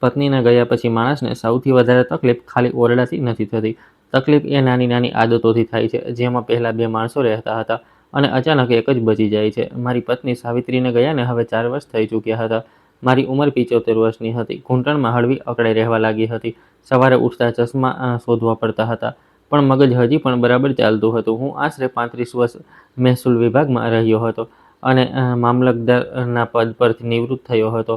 પત્નીના ગયા પછી માણસને સૌથી વધારે તકલીફ ખાલી ઓરડાથી નથી થતી. તકલીફ એ નાની નાની આદતોથી થાય છે, જેમાં પહેલાં 2 માણસો રહેતા હતા અને અચાનક એક જ બચી જાય છે. મારી પત્ની સાવિત્રીને ગયાને હવે 4 વર્ષ થઈ ચૂક્યા હતા. મારી ઉંમર 75 વર્ષની હતી. ઘૂંટણમાં હળવી અકળાઈ રહેવા લાગી હતી. સવારે ઉઠતા ચશ્મા શોધવા પડતા હતા, પણ મગજ હજી પણ બરાબર ચાલતું હતું. હું આશરે 35 વર્ષ મહેસૂલ વિભાગમાં રહ્યો હતો અને મામલતદારના પદ પરથી નિવૃત્ત થયો હતો.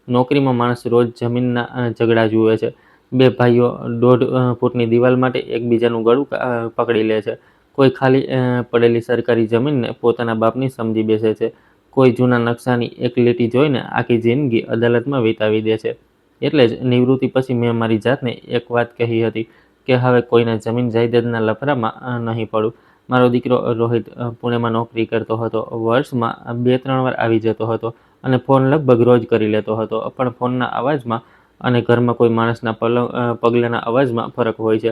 નોકરીમાં માણસ રોજ જમીનના ઝઘડા જુએ છે. 2 ભાઈઓ 1.5 ફૂટની દિવાલ માટે એકબીજાનું ગળું પકડી લે છે. કોઈ ખાલી પડેલી સરકારી જમીનને પોતાના બાપની સમજી બેસે છે. કોઈ જૂના નકશાની એક લીટી જોઈને આખી જિંદગી અદાલતમાં વિતાવી દે છે. એટલે જ નિવૃત્તિ પછી મેં મારી જાતને એક વાત કહી હતી કે હવે કોઈના જમીન જાયદાદના લફરામાં નહીં પડું. મારો દીકરો રોહિત પુણેમાં નોકરી કરતો હતો. વર્ષમાં 2-3 વાર આવી જતો હતો અને ફોન લગભગ રોજ કરી લેતો હતો. પણ ફોનના અવાજમાં અને ઘરમાં કોઈ માણસના પગલાંના અવાજમાં ફરક હોય છે.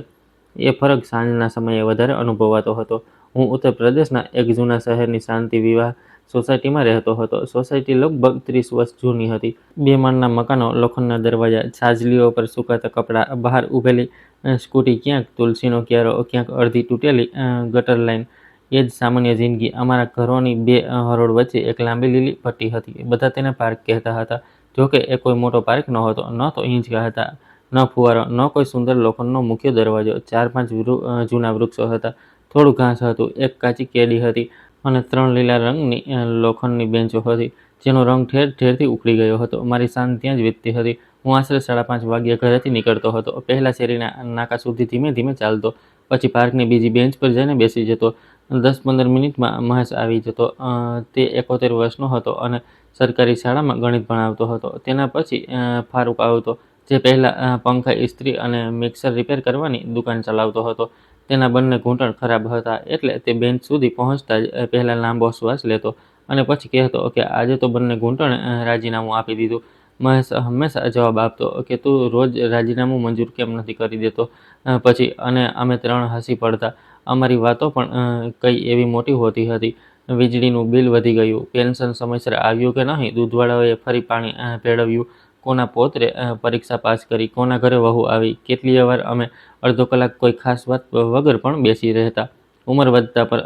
એ ફરક સાંજના સમયે વધારે અનુભવાતો હતો. હું ઉત્તર પ્રદેશના એક જૂના શહેરની શાંતિ વિવાહ સોસાયટીમાં રહેતો હતો. સોસાયટી લગભગ 30 વર્ષ જૂની હતી. 2 માળના મકાનો, લોખંડના દરવાજા, છાજલીઓ પર સુકાતા કપડાં, બહાર ઊભેલી સ્કૂટી, ક્યાંક તુલસીનો ક્યારો, ક્યાંક અડધી તૂટેલી ગટર લાઈન. એ જ સામાન્ય જિંદગી. અમારા ઘરોની 2 હરોળ વચ્ચે એક લાંબી લીલી પટ્ટી હતી. બધા તેને પાર્ક કહેતા હતા. જોકે એ કોઈ મોટો પાર્ક નહોતો. ન તો હિંચકા હતા, ન ફુવારો, ન કોઈ સુંદર લોખંડનો મુખ્ય દરવાજો. 4-5 જૂના વૃક્ષો હતા, થોડું ઘાસ હતું, એક કાચી કેડી હતી અને 3 લીલા રંગની લોખંડની બેન્ચો હતી, જેનો રંગ ઠેર ઠેરથી ઉખડી ગયો હતો. મારી સાંજ ત્યાં જ વીતતી હતી. હું આશરે 5:30 વાગ્યે ઘરેથી નીકળતો હતો. પહેલા શેરીના નાકા સુધી ધીમે ધીમે ચાલતો, પછી પાર્કની બીજી બેન્ચ પર જઈને બેસી જતો. 10-15 મિનિટમાં મહેશ આવી જતો. તે 71 વર્ષનો હતો અને સરકારી શાળામાં ગણિત ભણાવતો હતો. તેના પછી ફારૂક આવતો, જે પહેલાં પંખા ઇસ્ત્રી અને મિક્સર રિપેર કરવાની દુકાન ચલાવતો હતો. તેના બંને ઘૂંટણ ખરાબ હતા, એટલે તે બેન્ચ સુધી પહોંચતા જ પહેલાં લાંબો શ્વાસ લેતો અને પછી કહેતો કે આજે તો બંને ઘૂંટણે રાજીનામું આપી દીધું. મહેશ હંમેશા જવાબ આપતો કે તું રોજ રાજીનામું મંજૂર કેમ નથી કરી દેતો પછી. અને અમે 3 હસી પડતા. અમારી વાતો પણ કઈ એવી મોટી હોતી હતી. વીજળીનું બિલ વધી ગયું, પેન્શન સમયસર આવ્યું કે નહીં, દૂધવાળાએ ફરી પાણી ભેળવ્યું, કોના પોતરે પરીક્ષા પાસ કરી, કોના ઘરે વહુ આવી. કેટલીય વાર અમે અડધો કલાક કોઈ ખાસ વાત વગર પણ બેસી રહેતા. ઉંમર વધતા પર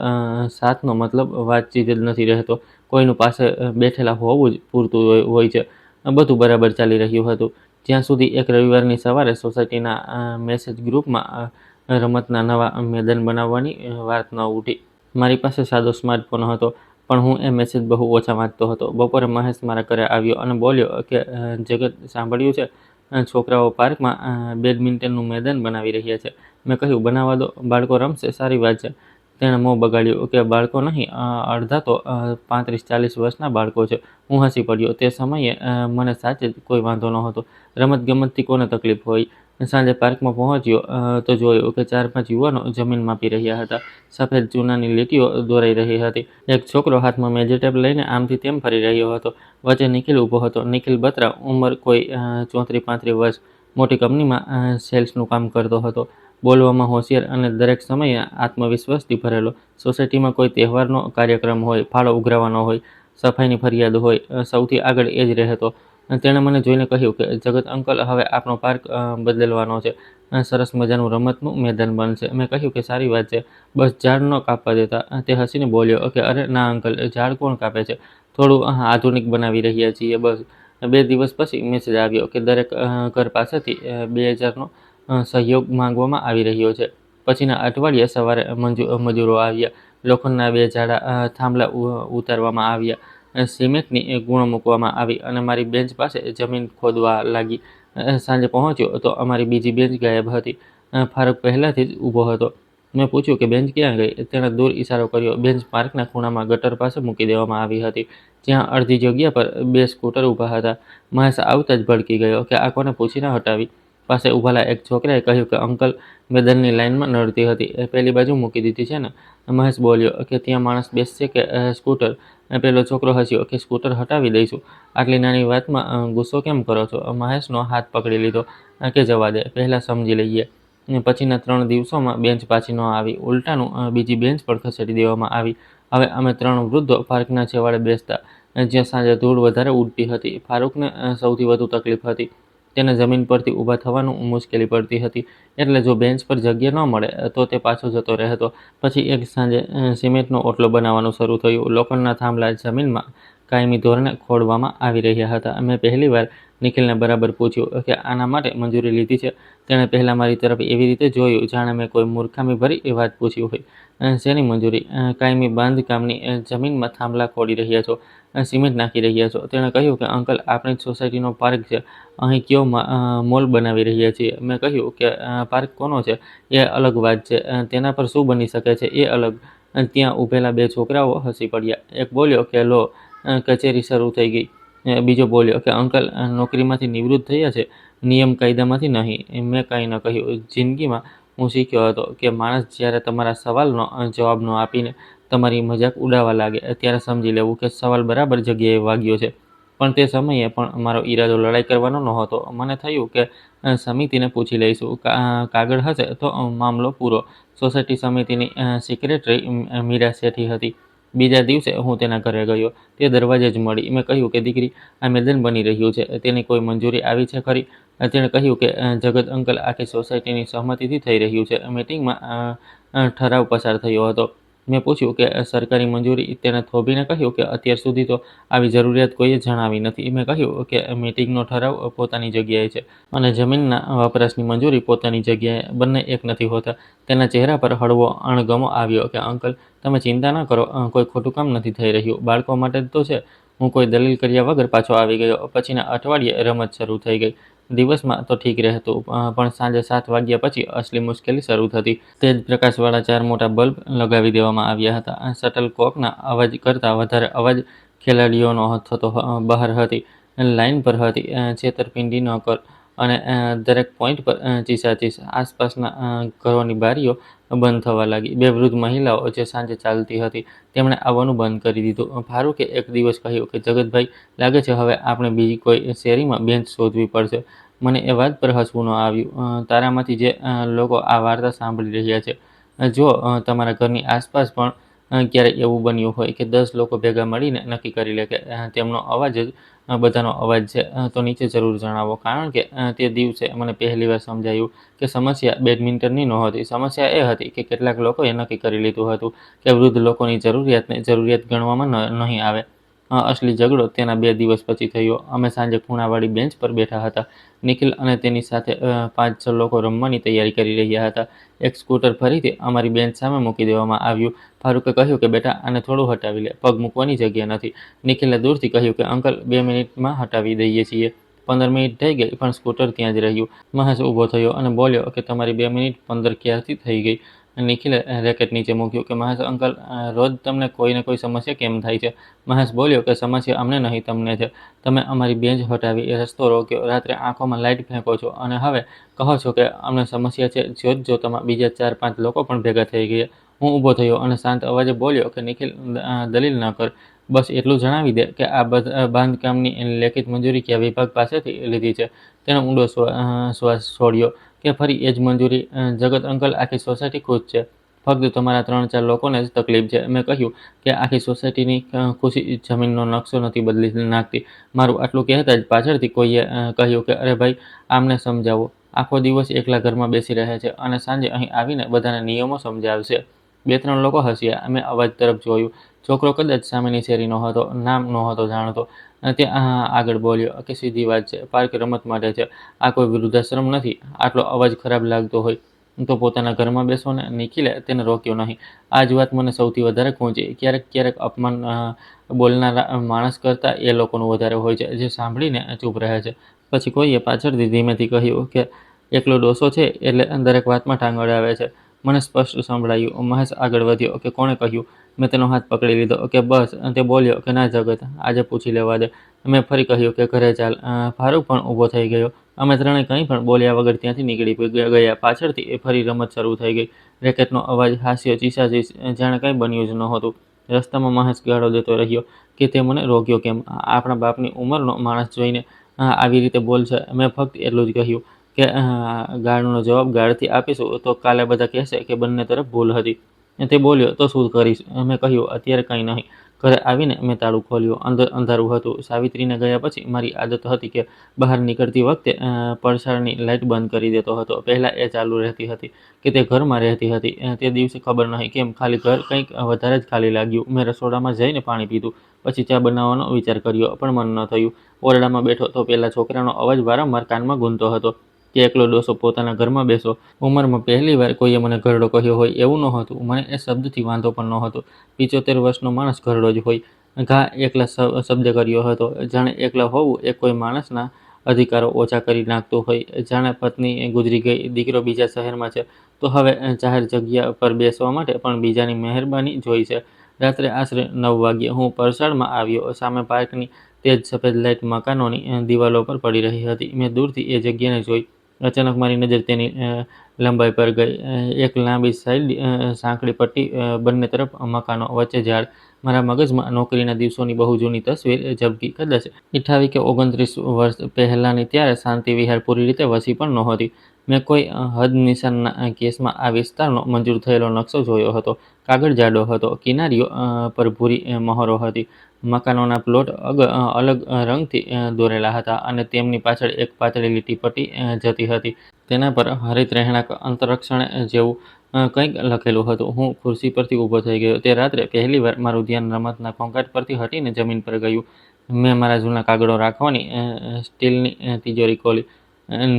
સાથનો મતલબ વાતચીત જ નથી રહેતો. કોઈનું પાસે બેઠેલા હોવું જ પૂરતું હોય છે. બધું બરાબર ચાલી રહ્યું હતું, જ્યાં સુધી એક રવિવારની સવારે સોસાયટીના મેસેજ ગ્રુપમાં રમતના નવા મેદાન બનાવવાની વાત ન ઉઠી. મારી પાસે સાદો સ્માર્ટફોન હતો, પણ હું એ મેસેજ બહુ ઓછા વાંચતો હતો. બપોરે મહેશ મારા ઘરે આવ્યો અને બોલ્યો કે જગત, સાંભળ્યું છે, છોકરાઓ પાર્કમાં બેડમિન્ટનનું મેદાન બનાવી રહ્યા છે. મેં કહ્યું બનાવવા દો, બાળકો રમશે, સારી વાત છે. તેણે મોં બગાડ્યું કે બાળકો નહીં, અડધા તો 35-40 વર્ષના બાળકો છે. હું હસી પડ્યો. તે સમયે મને સાચે જ કોઈ વાંધો નહોતો. રમતગમતથી કોને તકલીફ હોય. સાંજે પાર્કમાં પહોંચ્યો તો જોયું કે 4-5 યુવાનો જમીન માપી રહ્યા હતા. સફેદ ચૂનાની લીટીઓ દોરાઈ રહી હતી. એક છોકરો હાથમાં મેજેટેપ લઈને આમથી તેમ ફરી રહ્યો હતો. વચ્ચે નિખિલ ઊભો હતો. નિખિલ બત્રા, ઉંમર કોઈ 34-35 વર્ષ. મોટી કંપનીમાં સેલ્સનું કામ કરતો હતો. બોલવામાં હોશિયાર અને દરેક સમયે આત્મવિશ્વાસથી ભરેલો. સોસાયટીમાં કોઈ તહેવારનો કાર્યક્રમ હોય, ફાળો ઉઘરાવવાનો હોય, સફાઈની ફરિયાદ હોય, સૌથી આગળ એ જ રહેતો. તેણે મને જોઈને કહ્યું કે જગત અંકલ, હવે આપણો પાર્ક બદલવાનો છે. સરસ મજાનું રમતનું મેદાન બનશે. મેં કહ્યું કે સારી વાત છે, બસ ઝાડ ન કાપવા દેતા. તે હસીને બોલ્યો કે અરે ના અંકલ, ઝાડ કોણ કાપે છે, થોડું આધુનિક બનાવી રહ્યા છીએ બસ. 2 દિવસ પછી મેસેજ આવ્યો કે દરેક ઘર પાસેથી 2000નો સહયોગ માંગવામાં આવી રહ્યો છે. પછીના અઠવાડિયે સવારે મજૂરો આવ્યા. લોખંડના 2 જાડા થાંભલા ઉતારવામાં આવ્યા, સિમેન્ટની ગુણો મૂકવામાં આવી અને મારી બેન્ચ પાસે જમીન ખોદવા લાગી. સાંજે પહોંચ્યો તો અમારી બીજી બેન્ચ ગાયબ હતી. ફારૂક પહેલાથી જ ઊભો હતો. મેં પૂછ્યું કે બેન્ચ ક્યાં ગઈ. તેણે દૂર ઇશારો કર્યો. બેન્ચ પાર્કના ખૂણામાં ગટર પાસે મૂકી દેવામાં આવી હતી, જ્યાં અડધી જગ્યા પર 2 સ્કૂટર ઊભા હતા. મહેશ આવતા જ ભડકી ગયો કે આ કોને પૂછીને હટાવી. પાસે ઊભાલા એક છોકરાએ કહ્યું કે અંકલ, મેદાનની લાઈનમાં નડતી હતી, પેલી બાજુ મૂકી દીધી છે ને. મહેશ બોલ્યો કે ત્યાં માણસ બેસશે કે સ્કૂટર. પેલો છોકરો હસ્યો કે સ્કૂટર હટાવી દઈશું. આટલી નાની વાતમાં ગુસ્સો કેમ કરો છો. મહેશનો હાથ પકડી લીધો કે જવા દે, પહેલાં સમજી લઈએ. પછીના 3 દિવસોમાં બેન્ચ પાછી ન આવી. ઉલટાનું બીજી બેન્ચ પણ ખસેડી દેવામાં આવી. હવે અમે 3 વૃદ્ધો પાર્કના છેવાડે બેસતા, જ્યાં સાંજે ધૂળ વધારે ઉડતી હતી. ફારૂકને સૌથી વધુ તકલીફ હતી. તેને જમીન પરથી ઊભા થવાનું મુશ્કેલી પડતી હતી. એટલે જો બેન્ચ પર જગ્યા ન મળે તો તે પાછો જતો રહેતો. પછી એક સાંજે સિમેન્ટનો ઓટલો બનાવવાનું શરૂ થયું. લોખંડના થાંભલા જમીનમાં કાયમી ધોરણે ખોદવામાં આવી રહ્યા હતા. મેં પહેલીવાર નિખિલને બરાબર પૂછ્યું કે આના માટે મંજૂરી લીધી છે. તેણે પહેલાં મારી તરફ એવી રીતે જોયું જાણે મેં કોઈ મૂર્ખામી ભરી એ વાત પૂછી હોય. શેની મંજૂરી? કાયમી બાંધકામની. જમીનમાં થાંભલા ખોદી રહ્યા છો, સિમેન્ટ નાખી રહ્યા છો. તેણે કહ્યું કે અંકલ, આપણી જ સોસાયટીનો પાર્ક છે, અહીં કયો મોલ બનાવી રહ્યા છીએ. મેં કહ્યું કે પાર્ક કોનો છે એ અલગ વાત છે, તેના પર શું બની શકે છે એ અલગ. ત્યાં ઊભેલા બે છોકરાઓ હસી પડ્યા. એક બોલ્યો કે લો, કચેરી શરૂ થઈ ગઈ. બીજો બોલ્યો કે અંકલ, નોકરીમાંથી નિવૃત્ત થયા છે, નિયમ કાયદામાંથી નહીં. મેં કાંઈ ન કહ્યું. જિંદગીમાં હું શીખ્યો હતો કે માણસ જ્યારે તમારા સવાલનો જવાબ ન આપીને તમારી મજાક ઉડાવવા લાગે ત્યારે સમજી લેવું કે સવાલ બરાબર જગ્યાએ વાગ્યો છે. પણ તે સમયે પણ મારો ઈરાદો લડાઈ કરવાનો નહોતો. મને થયું કે સમિતિને પૂછી લઈશું. કાગળ હશે તો મામલો પૂરો. સોસાયટી સમિતિની સેક્રેટરી મીરા શેઠી હતી. બીજા દિવસે હું તેના ઘરે ગયો. તે દરવાજે જ મળી. મેં કહ્યું કે દીકરી, આ મેદાન બની રહ્યું છે, તેની કોઈ મંજૂરી આવી છે ખરી? તેણે કહ્યું કે જગત અંકલ, આખી સોસાયટીની સહમતિથી થઈ રહ્યું છે. મીટિંગમાં ઠરાવ પસાર થયો હતો. મેં પૂછ્યું કે સરકારી મંજૂરી? તેણે થોભીને કહ્યું કે અત્યાર સુધી તો આવી જરૂરિયાત કોઈએ જણાવી નથી. મેં કહ્યું કે મીટિંગનો ઠરાવ પોતાની જગ્યાએ છે અને જમીનના વપરાશની મંજૂરી પોતાની જગ્યાએ, બંને એક નથી હોતા. તેના ચહેરા પર હળવો અણગમો આવ્યો કે અંકલ, તમે ચિંતા ન કરો, કોઈ ખોટું કામ નથી થઈ રહ્યું. બાળકો માટે જ તો છે. હું કોઈ દલીલ કર્યા વગર પાછો આવી ગયો. પછીના અઠવાડિયે રમત શરૂ થઈ ગઈ. દિવસમાં તો ઠીક રહેતું, પણ સાંજે 7 વાગ્યા પછી અસલી મુશ્કેલી શરૂ થતી. તેજ પ્રકાશવાળા 4 મોટા બલ્બ લગાવી દેવામાં આવ્યા હતા. શટલકોકના અવાજ કરતાં વધારે અવાજ ખેલાડીઓનો થતો બહાર હતી. લાઇન પર હતી, છેતરપિંડી ન કર. અને દરેક પોઈન્ટ પર ચીસાચીસ. આસપાસના ઘરોની બારીઓ બંધ થવા લાગી. 2 વૃદ્ધ મહિલાઓ જે સાંજે ચાલતી હતી તેમણે આવવાનું બંધ કરી દીધું. ફારૂકે એક દિવસ કહ્યું કે જગતભાઈ, લાગે છે હવે આપણે બીજી કોઈ શેરીમાં બેન્ચ શોધવી પડશે. મને એ વાત પર હસવું ન આવ્યું. તારામાંથી જે લોકો આ વાર્તા સાંભળી રહ્યા છે, જો તમારા ઘરની આસપાસ પણ ક્યારેય એવું બન્યું હોય કે 10 લોકો ભેગા મળીને નક્કી કરી લે કે તેમનો અવાજ જ બધાનો અવાજ છે, તો નીચે જરૂર જણાવો. કારણ કે તે દિવસે મને પહેલીવાર સમજાયું કે સમસ્યા બેડમિન્ટનની નહોતી. સમસ્યા એ હતી કે કેટલાક લોકોએ નક્કી કરી લીધું હતું કે વૃદ્ધ લોકોની જરૂરિયાતને જરૂરિયાત ગણવામાં નહીં આવે. અસલી ઝઘડો તેના 2 દિવસ પછી થયો. અમે સાંજે ખૂણાવાળી બેન્ચ પર બેઠા હતા. નિખિલ અને તેની સાથે 5-6 લોકો રમવાની તૈયારી કરી રહ્યા હતા. એક સ્કૂટર ફરીથી અમારી બેન્ચ સામે મૂકી દેવામાં આવ્યું. ફારૂકે કહ્યું કે બેટા, આને થોડું હટાવી લે, પગ મૂકવાની જગ્યા નથી. નિખિલે દૂરથી કહ્યું કે અંકલ, 2 મિનિટમાં હટાવી દઈએ છીએ. 15 મિનિટ થઈ ગઈ પણ સ્કૂટર ત્યાં જ રહ્યું. મહેશ ઊભો થયો અને બોલ્યો કે તમારી 2 મિનિટ 15 ક્યારથી થઈ ગઈ? નિખિલે રેકેટ નીચે મૂક્યું કે મહેશ અંકલ, રોજ તમને કોઈ ને કોઈ સમસ્યા કેમ થાય છે? મહેશ બોલ્યો કે સમસ્યા અમને નહીં, તમને છે. તમે અમારી બેન્ચ હટાવી, રસ્તો રોક્યો, રાત્રે આંખોમાં લાઇટ ફેંકો છો અને હવે કહો છો કે અમને સમસ્યા છે. જોત-જોતામાં બીજા 4-5 લોકો પણ ભેગા થઈ ગયા. હું ઊભો થયો અને શાંત અવાજે બોલ્યો કે નિખિલ, દલીલ ન કર. બસ એટલું જણાવી દે કે આ બાંધકામની લેખિત મંજૂરી કયા વિભાગ પાસેથી લીધી છે. તેણે ઊંડો શ્વાસ છોડ્યો કે ફરી એ જ મંજૂરી? જગત અંકલ, આખી સોસાયટી ખુશ છે, ફક્ત તમારા 3-4 લોકોને જ તકલીફ છે. મેં કહ્યું કે આખી સોસાયટીની ખુશી જમીનનો નકશો નથી બદલી નાખતી. મારું આટલું કહેતા જ પાછળથી કોઈએ કહ્યું કે અરે ભાઈ, આમને સમજાવો. આખો દિવસ એકલા ઘરમાં બેસી રહે છે અને સાંજે અહીં આવીને બધાને નિયમો સમજાવશે. 2-3 લોકો હસ્યા. મેં અવાજ તરફ જોયું. છોકરો કદાચ સામેની શેરીનો હતો, નામ નહોતો જાણતો. તે આગળ બોલ્યો કે સીધી વાત છે, પાર્ક રમત માટે છે, આ કોઈ વૃદ્ધાશ્રમ નથી. આટલો અવાજ ખરાબ લાગતો હોય તો પોતાના ઘરમાં બેસો ને. નિખિલે તેને રોક્યો નહીં. આ જ વાત મને સૌથી વધારે ખૂંચી. ક્યારેક અપમાન બોલનારા માણસ કરતાં એ લોકોનું વધારે હોય છે જે સાંભળીને ચૂપ રહે છે. પછી કોઈએ પાછળથી ધીમેથી કહ્યું કે એકલો ડોસો છે એટલે દરેક વાતમાં ટાંગ અડાવે છે. મને સ્પષ્ટ સંભળાયું. મહેશ આગળ વધ્યો કે કોણે કહ્યું? મેં તેનો હાથ પકડી લીધો કે બસ. તે બોલ્યો કે ના જગત, આજે પૂછી લેવા દે. મેં ફરી કહ્યું કે ઘરે ચાલ. ફારૂક પણ ઊભો થઈ ગયો. અમે ત્રણેય કંઈ પણ બોલ્યા વગર ત્યાંથી નીકળી ગયા. પાછળથી ફરી રમત શરૂ થઈ ગઈ. રેકેટનો અવાજ, હાસ્ય, ચીસાચીસ, જાણે કંઈ બન્યું જ નહોતું. રસ્તામાં મહેશ ગાળો દેતો રહ્યો કે તે મને રોક્યો કેમ? આપણા બાપની ઉંમરનો માણસ જોઈને આવી રીતે બોલશે? મેં ફક્ત એટલું જ કહ્યું કે ગાળનો જવાબ ગાળથી આપીશું તો કાલે બધા કહેશે કે બંને તરફ ભૂલ હતી. તે બોલ્યો તો શું કરીશ? મેં કહ્યું અત્યારે કંઈ નહીં. ઘરે આવીને મેં તાળું ખોલ્યું. અંદર અંધારું હતું. સાવિત્રીને ગયા પછી મારી આદત હતી કે બહાર નીકળતી વખતે પડછાયાની લાઇટ બંધ કરી દેતો હતો. પહેલાં એ ચાલુ રહેતી હતી કે તે ઘરમાં રહેતી હતી. તે દિવસે ખબર નહીં કેમ ખાલી ઘર કંઈક વધારે જ ખાલી લાગ્યું. મેં રસોડામાં જઈને પાણી પીધું. પછી ચા બનાવવાનો વિચાર કર્યો, પણ મન ન થયું. ઓરડામાં બેઠો તો પેલા છોકરાનો અવાજ વારંવાર કાનમાં ગૂંજતો હતો કે એકલો ડોસો પોતાના ઘરમાં બેસો. ઉંમરમાં પહેલી વાર કોઈએ મને ઘરડો કહ્યો હોય એવું નહોતું. મને એ શબ્દથી વાંધો પણ નહોતો. 75 વર્ષનો માણસ ઘરડો જ હોય. ઘા એકલા શબ્દે કર્યો હતો. જાણે એકલા હોવું એ કોઈ માણસના અધિકારો ઓછા કરી નાખતું હોય. જાણે પત્ની ગુજરી ગઈ, દીકરો બીજા શહેરમાં છે, તો હવે જાહેર જગ્યા પર બેસવા માટે પણ બીજાની મહેરબાની જોઈ છે. રાત્રે આશરે 9 વાગ્યે હું પરસાળમાં આવ્યો. સામે પાર્કની તેજ સફેદ લાઇટ મકાનોની દિવાલો પર પડી રહી હતી. મેં દૂરથી એ જગ્યાને જોઈ. અચાનક મારી નજર તેની લંબાઈ પર ગઈ. એક લાંબી સાંકડી પટ્ટી, બંને તરફ મકાનો, વચ્ચે ઝાડ. મારા મગજમાં નોકરીના દિવસોની બહુ જૂની તસવીર ઝબકી. કદાચ 28 કે 29 વર્ષ પહેલાંની. ત્યારે શાંતિ વિહાર પૂરી રીતે વસી પણ નહોતી. મેં કોઈ હદનિશાનના કેસમાં આ વિસ્તારનો મંજૂર થયેલો નકશો જોયો હતો. કાગળ જાડો હતો, કિનારીઓ પર ભૂરી મહોરો હતી. મકાનોના પ્લોટ અલગ રંગથી દોરેલા હતા અને તેમની પાછળ એક પાતળી લીટી પટ્ટી જતી હતી. તેના પર હરિત રહેણાંક અંતરક્ષણ જેવું કંઈક લખેલું હતું. હું ખુરશી પરથી ઊભો થઈ ગયો. તે રાત્રે પહેલીવાર મારું ધ્યાન રમતના ઘોંઘાટ પરથી હટીને જમીન પર ગયું. મેં મારા જૂના કાગળો રાખવાની સ્ટીલની તિજોરી ખોલી.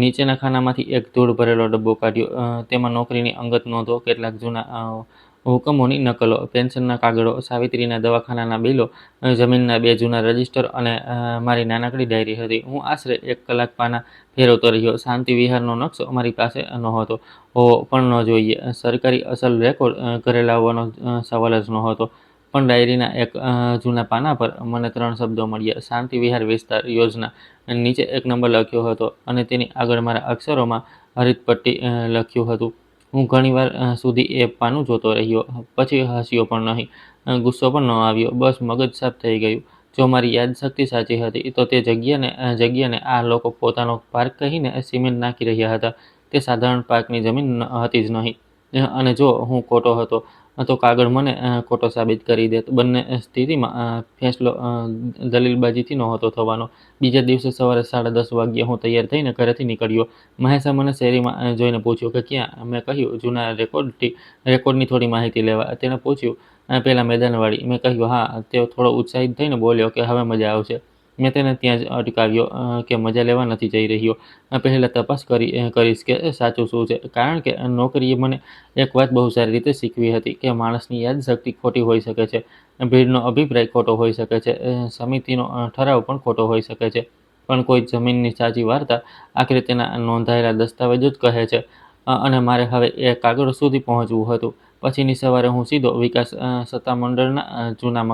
નીચેના ખાનામાંથી એક ધૂળ ભરેલો ડબ્બો કાઢ્યો. તેમાં નોકરીની અંગત નોંધો, કેટલાક જૂના હુકમોની નકલો, પેન્શનના કાગળો, સાવિત્રીના દવાખાનાના બિલો, જમીનના 2 જૂના રજિસ્ટર અને મારી નાનકડી ડાયરી હતી. હું આશરે 1 કલાક પાના ફેરવતો રહ્યો. શાંતિ વિહારનો નકશો મારી પાસે નહોતો, હોવો પણ ન જોઈએ. સરકારી અસલ રેકોર્ડ ઘરે લાવવાનો સવાલ જ નહોતો. પણ ડાયરીના એક જૂના પાના પર મને 3 શબ્દો મળ્યા: શાંતિ વિહાર વિસ્તાર યોજના. નીચે એક નંબર લખ્યો હતો અને તેની આગળ મારા અક્ષરોમાં હરિત પટ્ટી લખ્યું હતું. હું ઘણીવાર સુધી એ પાનું જોતો રહ્યો. પછી હસ્યો પણ નહીં, ગુસ્સો પણ ન આવ્યો. બસ મગજ સાફ થઈ ગયું. જો મારી યાદશક્તિ સાચી હતી તો તે જગ્યાને આ લોકો પોતાનો પાર્ક કહીને સિમેન્ટ નાખી રહ્યા હતા. તે સાધારણ પાર્કની જમીન હતી જ નહીં. અને જો હું ખોટો હતો તો કાગળ મને ખોટો સાબિત કરી દેત. બંને સ્થિતિમાં ફેંસલો દલીલબાજીથી નહોતો થવાનો. બીજા દિવસે સવારે 10:30 વાગ્યે હું તૈયાર થઈને ઘરેથી નીકળ્યો. મહેશે મને શેરીમાં જોઈને પૂછ્યું કે ક્યાં? મેં કહ્યું જૂના રેકોર્ડની થોડી માહિતી લેવા. તેણે પૂછ્યું પેલા મેદાનવાળી? મેં કહ્યું હા. તે થોડો ઉત્સાહિત થઈને બોલ્યો કે હવે મજા આવશે. મેં તેને ત્યાં જ અટકાવ્યો કે મજા લેવા નથી જઈ રહ્યો. પહેલાં તપાસ કરીશ કે સાચું શું છે. કારણ કે નોકરીએ મને એક વાત બહુ સારી રીતે શીખવી હતી કે માણસની યાદશક્તિ ખોટી હોઈ શકે છે, ભીડનો અભિપ્રાય ખોટો હોઈ શકે છે, સમિતિનો ઠરાવ પણ ખોટો હોઈ શકે છે, પણ કોઈ જમીનની સાચી વાર્તા આખરે તેના નોંધાયેલા દસ્તાવેજો જ કહે છે. અને મારે હવે એ કાગળો સુધી પહોંચવું હતું. પછીની સવારે હું સીધો વિકાસ સત્તામંડળના જૂના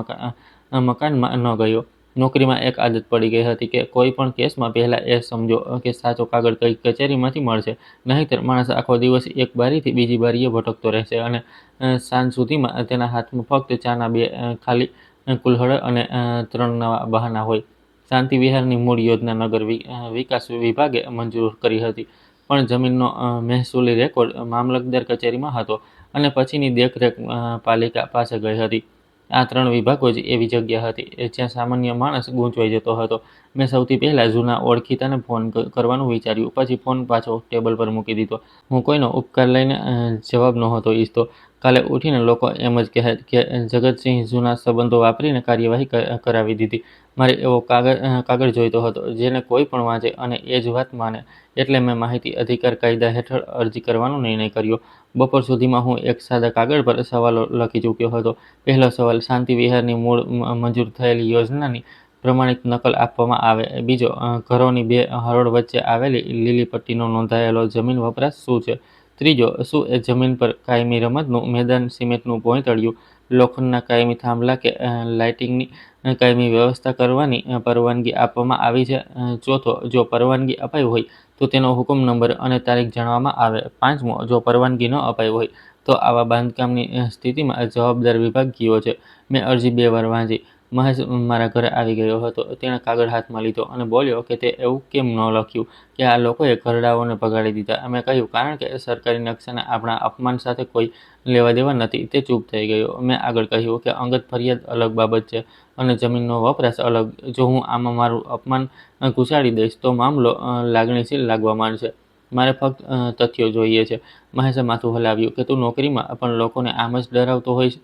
મકાનમાં ન ગયો. નોકરીમાં એક આદત પડી ગઈ હતી કે કોઈ પણ કેસમાં પહેલાં એ સમજો કે સાચો કાગળ કઈ કચેરીમાંથી મળશે. નહીંતર માણસ આખો દિવસ એક બારીથી બીજી બારીએ ભટકતો રહેશે અને સાંજ સુધીમાં તેના હાથમાં ફક્ત ચાના 2 ખાલી કુલ્હड़ અને 3 નવા બહાના હોય. શાંતિ વિહારની મૂળ યોજના નગર વિકાસ વિભાગે મંજૂર કરી હતી, પણ જમીનનો મહેસૂલી રેકોર્ડ મામલતદાર કચેરીમાં હતો અને પછીની દેખરેખ પાલિકા પાસે ગઈ હતી. આ 3 વિભાગો જ એવી જગ્યા હતી જ્યાં સામાન્ય માણસ ગૂંચવાઈ જતો હતો. મેં સૌથી પહેલાં જૂના ઓળખીતાને ફોન કરવાનું વિચાર્યું. પછી ફોન પાછો ટેબલ પર મૂકી દીધો. હું કોઈનો ઉપકાર લઈને જવાબ નહોતો ઈચ્છતો. કાલે ઉઠીને લોકો એમ જ કહે કે જગતસિંહ જૂના સંબંધો વાપરીને કાર્યવાહી કરાવી દીધી. મારે એવો કાગળ જોઈતો હતો જેને કોઈ પણ વાંચે અને એ જ વાત માને. એટલે મેં માહિતી અધિકાર કાયદા હેઠળ અરજી કરવાનો નિર્ણય કર્યો. બપોર સુધીમાં હું એક સાદા કાગળ પર સવાલો લખી ચૂક્યો હતો. પહેલો સવાલ: શાંતિ વિહારની મૂળ મંજૂર થયેલી યોજનાની પ્રમાણિત નકલ આપવામાં આવે. બીજો, ઘરોની 2 હરોળ વચ્ચે આવેલી લીલી પટ્ટીનો નોંધાયેલો જમીન વપરાશ શું છે? ત્રીજો, શું એ જમીન પર કાયમી રમતનું મેદાન, સિમેન્ટનું ભોંયતળિયું, લોખંડના કાયમી થાંભલા કે લાઇટિંગની કાયમી વ્યવસ્થા કરવાની પરવાનગી આપવામાં આવી છે? ચોથો, જો પરવાનગી અપાઈ હોય તો તેનો હુકમ નંબર અને તારીખ જણાવવામાં આવે. પાંચમો, જો પરવાનગી ન અપાઈ હોય તો આવા બાંધકામની સ્થિતિમાં જવાબદાર વિભાગ કયો છે? મેં અરજી 2 વાર વાંચી. મહેશ મારા ઘરે આવી ગયો હતો. તેણે કાગળ હાથમાં લીધો અને બોલ્યો કે તે એવું કેમ ન લખ્યું કે આ લોકોએ ઘરડાઓને ભગાડી દીધા. મેં કહ્યું, કારણ કે સરકારી નકશાને આપણા અપમાન સાથે કોઈ લેવા-દેવા નથી. તે ચૂપ થઈ ગયો. મેં આગળ કહ્યું કે અંગત ફરિયાદ અલગ બાબત છે અને જમીનનો વપરાશ અલગ. જો હું આમાં મારું અપમાન ઘુસાડી દઈશ તો મામલો લાગણીશીલ લાગવા માંડશે. મારે ફક્ત તથ્યો જોઈએ છે. મહેશે માથું હલાવ્યું કે તું નોકરીમાં પણ લોકોને આમ જ ડરાવતો હોઈશ.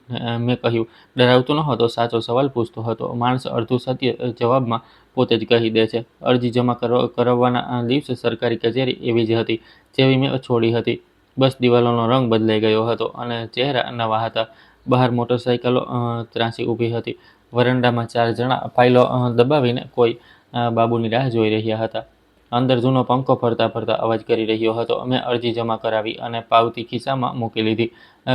મેં કહ્યું, ડરાવતો નહોતો, સાચો સવાલ પૂછતો હતો. માણસ અડધું સત્ય જવાબમાં પોતે જ કહી દે છે. અરજી જમા કરાવવાના દિવસે સરકારી કચેરી એવી જ હતી જેવી મેં છોડી હતી. બસ દિવાલોનો રંગ બદલાઈ ગયો હતો અને ચહેરા નવા હતા. બહાર મોટરસાયકલો ત્રાંસી ઊભી હતી. વરંડામાં 4 જણા ફાઇલો દબાવીને કોઈ બાબુની રાહ જોઈ રહ્યા હતા. અંદર જૂનો પંખો ફરતા ફરતા અવાજ કરી રહ્યો હતો. મેં અરજી જમા કરાવી અને પાવતી ખિસ્સામાં મૂકી લીધી.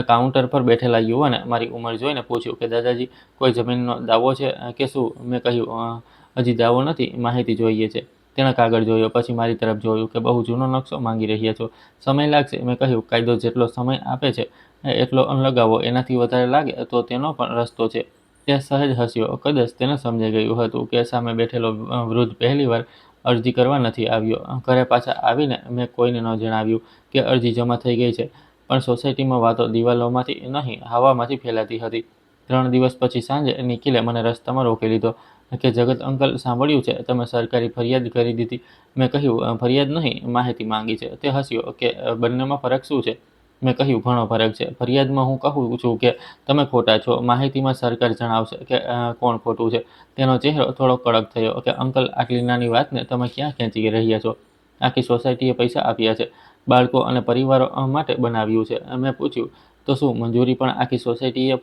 કાઉન્ટર પર બેઠેલા યુવાને મારી ઉંમર જોઈને પૂછ્યું કે દાદાજી, કોઈ જમીનનો દાવો છે કે શું? મેં કહ્યું, હજી દાવો નથી, માહિતી જોઈએ છે. તેણે કાગળ જોયો, પછી મારી તરફ જોયું કે બહુ જૂનો નકશો માંગી રહ્યા છો. સમય લાગશે. મેં કહ્યું, કાયદો જેટલો સમય આપે છે એટલો લગાવો. એનાથી વધારે લાગે તો તેનો પણ રસ્તો છે. તે સહેજ હસ્યો. કદાચ તેને સમજાઈ ગયું હતું કે સામે બેઠેલો વૃદ્ધ પહેલીવાર અરજી કરવા નથી આવ્યો. ઘરે પાછા આવીને મેં કોઈને ન જણાવ્યું કે અરજી જમા થઈ ગઈ છે. પણ સોસાયટીમાં વાતો દિવાલોમાંથી નહીં, હવામાંથી ફેલાતી હતી. 3 દિવસ પછી સાંજે નિખિલે મને રસ્તામાં રોકી લીધો કે જગત અંકલ, સાંભળ્યું છે તમે સરકારી ફરિયાદ કરી દીધી? મેં કહ્યું, ફરિયાદ નહીં, માહિતી માંગી છે. તે હસ્યો કે બંનેમાં ફરક શું છે? મેં કહ્યું, ઘણો ફરક છે. ફરિયાદમાં હું કહું છું કે તમે ખોટા છો. માહિતીમાં સરકાર જણાવશે કે કોણ ખોટું છે. તેનો ચહેરો થોડો કડક થયો કે અંકલ, આટલી નાની વાતને તમે ક્યાં ખેંચી રહ્યા છો? આખી સોસાયટીએ પૈસા આપ્યા છે. બાળકો અને પરિવારો માટે બનાવ્યું છે. મેં પૂછ્યું, તો શું મંજૂરી પણ આખી સોસાયટીએ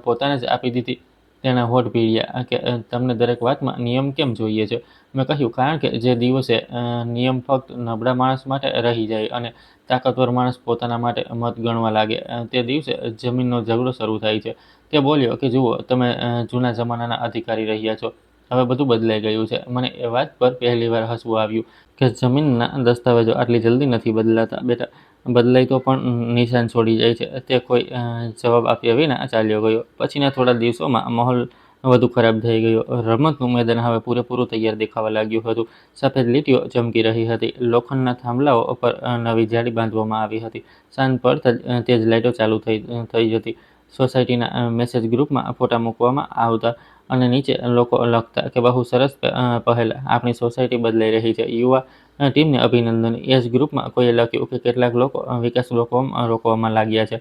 પોતાને જ આપી દીધી? તેણે હોઠ પીળ્યા કે તમને દરેક વાતમાં નિયમ કેમ જોઈએ છે? મેં કહ્યું, કારણ કે જે દિવસે નિયમ ફક્ત નબળા માણસ માટે રહી જાય અને તાકતવર માણસ પોતાના માટે મત ગણવા લાગે, તે દિવસે જમીનનો ઝઘડો શરૂ થાય છે. તે બોલ્યો કે જુઓ, તમે જૂના જમાનાના અધિકારી રહ્યા છો. હવે બધું બદલાઈ ગયું છે. મને એ વાત પર પહેલીવાર હસવું આવ્યું કે જમીનના દસ્તાવેજો આટલી જલ્દી નથી બદલાતા બેટા. બદલાય તો પણ નિશાન છોડી જાય છે. તે કોઈ જવાબ આપ્યા વિના ચાલ્યો ગયો. પછીના થોડા દિવસોમાં માહોલ વધુ ખરાબ થઈ ગયો. રમતનું મેદાન હવે પૂરેપૂરું તૈયાર દેખાવા લાગ્યું હતું. સફેદ લીટીઓ ચમકી રહી હતી. લોખંડના થાંભલાઓ પર નવી જાળી બાંધવામાં આવી હતી. સાંજ પડતા જ તેજ લાઇટો ચાલુ થઈ જતી. સોસાયટીના મેસેજ ગ્રુપમાં ફોટા મૂકવામાં આવતા અને નીચે લોકો લખતા કે બહુ સરસ પહેલ, આપણી સોસાયટી બદલાઈ રહી છે. યુવા ટીમને અભિનંદન. એ જ ગ્રુપમાં કોઈએ લખ્યું કે કેટલાક લોકો વિકાસ રોકવામાં લાગ્યા છે.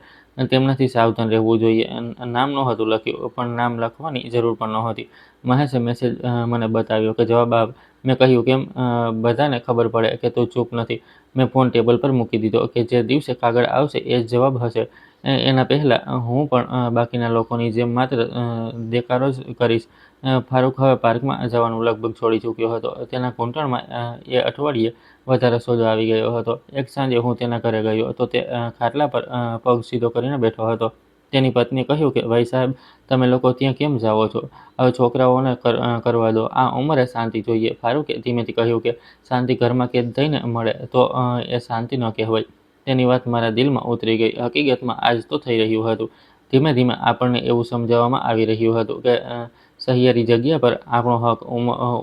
તેમનાથી સાવધાન રહેવું જોઈએ. નામ નહોતું લખ્યું, પણ નામ લખવાની જરૂર પણ નહોતી. મહેશે મેસેજ મને બતાવ્યો કે જવાબ આપ. મેં કહ્યું, કેમ બધાને ખબર પડે કે તું ચૂપ નથી? મેં ફોન ટેબલ પર મૂકી દીધો કે જે દિવસે કાગળ આવશે એ જ જવાબ હશે. એના પહેલાં હું પણ બાકીના લોકોની જેમ માત્ર દેકારો જ કરીશ. ફારૂક હવે પાર્કમાં જવાનું લગભગ છોડી ચૂક્યો હતો. તેના ઘૂંટણમાં એ અઠવાડિયે વધારે સોજો આવી ગયો હતો. એક સાંજે હું તેના ઘરે ગયો તો તે ખાટલા પર પગ સીધો કરીને બેઠો હતો. તેની પત્નીએ કહ્યું કે ભાઈ સાહેબ, તમે લોકો ત્યાં કેમ જાઓ છો? હવે છોકરાઓને કરવા દો. આ ઉંમરે શાંતિ જોઈએ. ફારૂકે ધીમેથી કહ્યું કે શાંતિ ઘરમાં કેદ થઈને મળે તો એ શાંતિ ન કહેવાય. તેની વાત મારા દિલમાં ઉતરી ગઈ. હકીકતમાં આ જ તો થઈ રહ્યું હતું. ધીમે ધીમે આપણને એવું સમજાવવામાં આવી રહ્યું હતું કે સહિયારી જગ્યા પર આપણો હક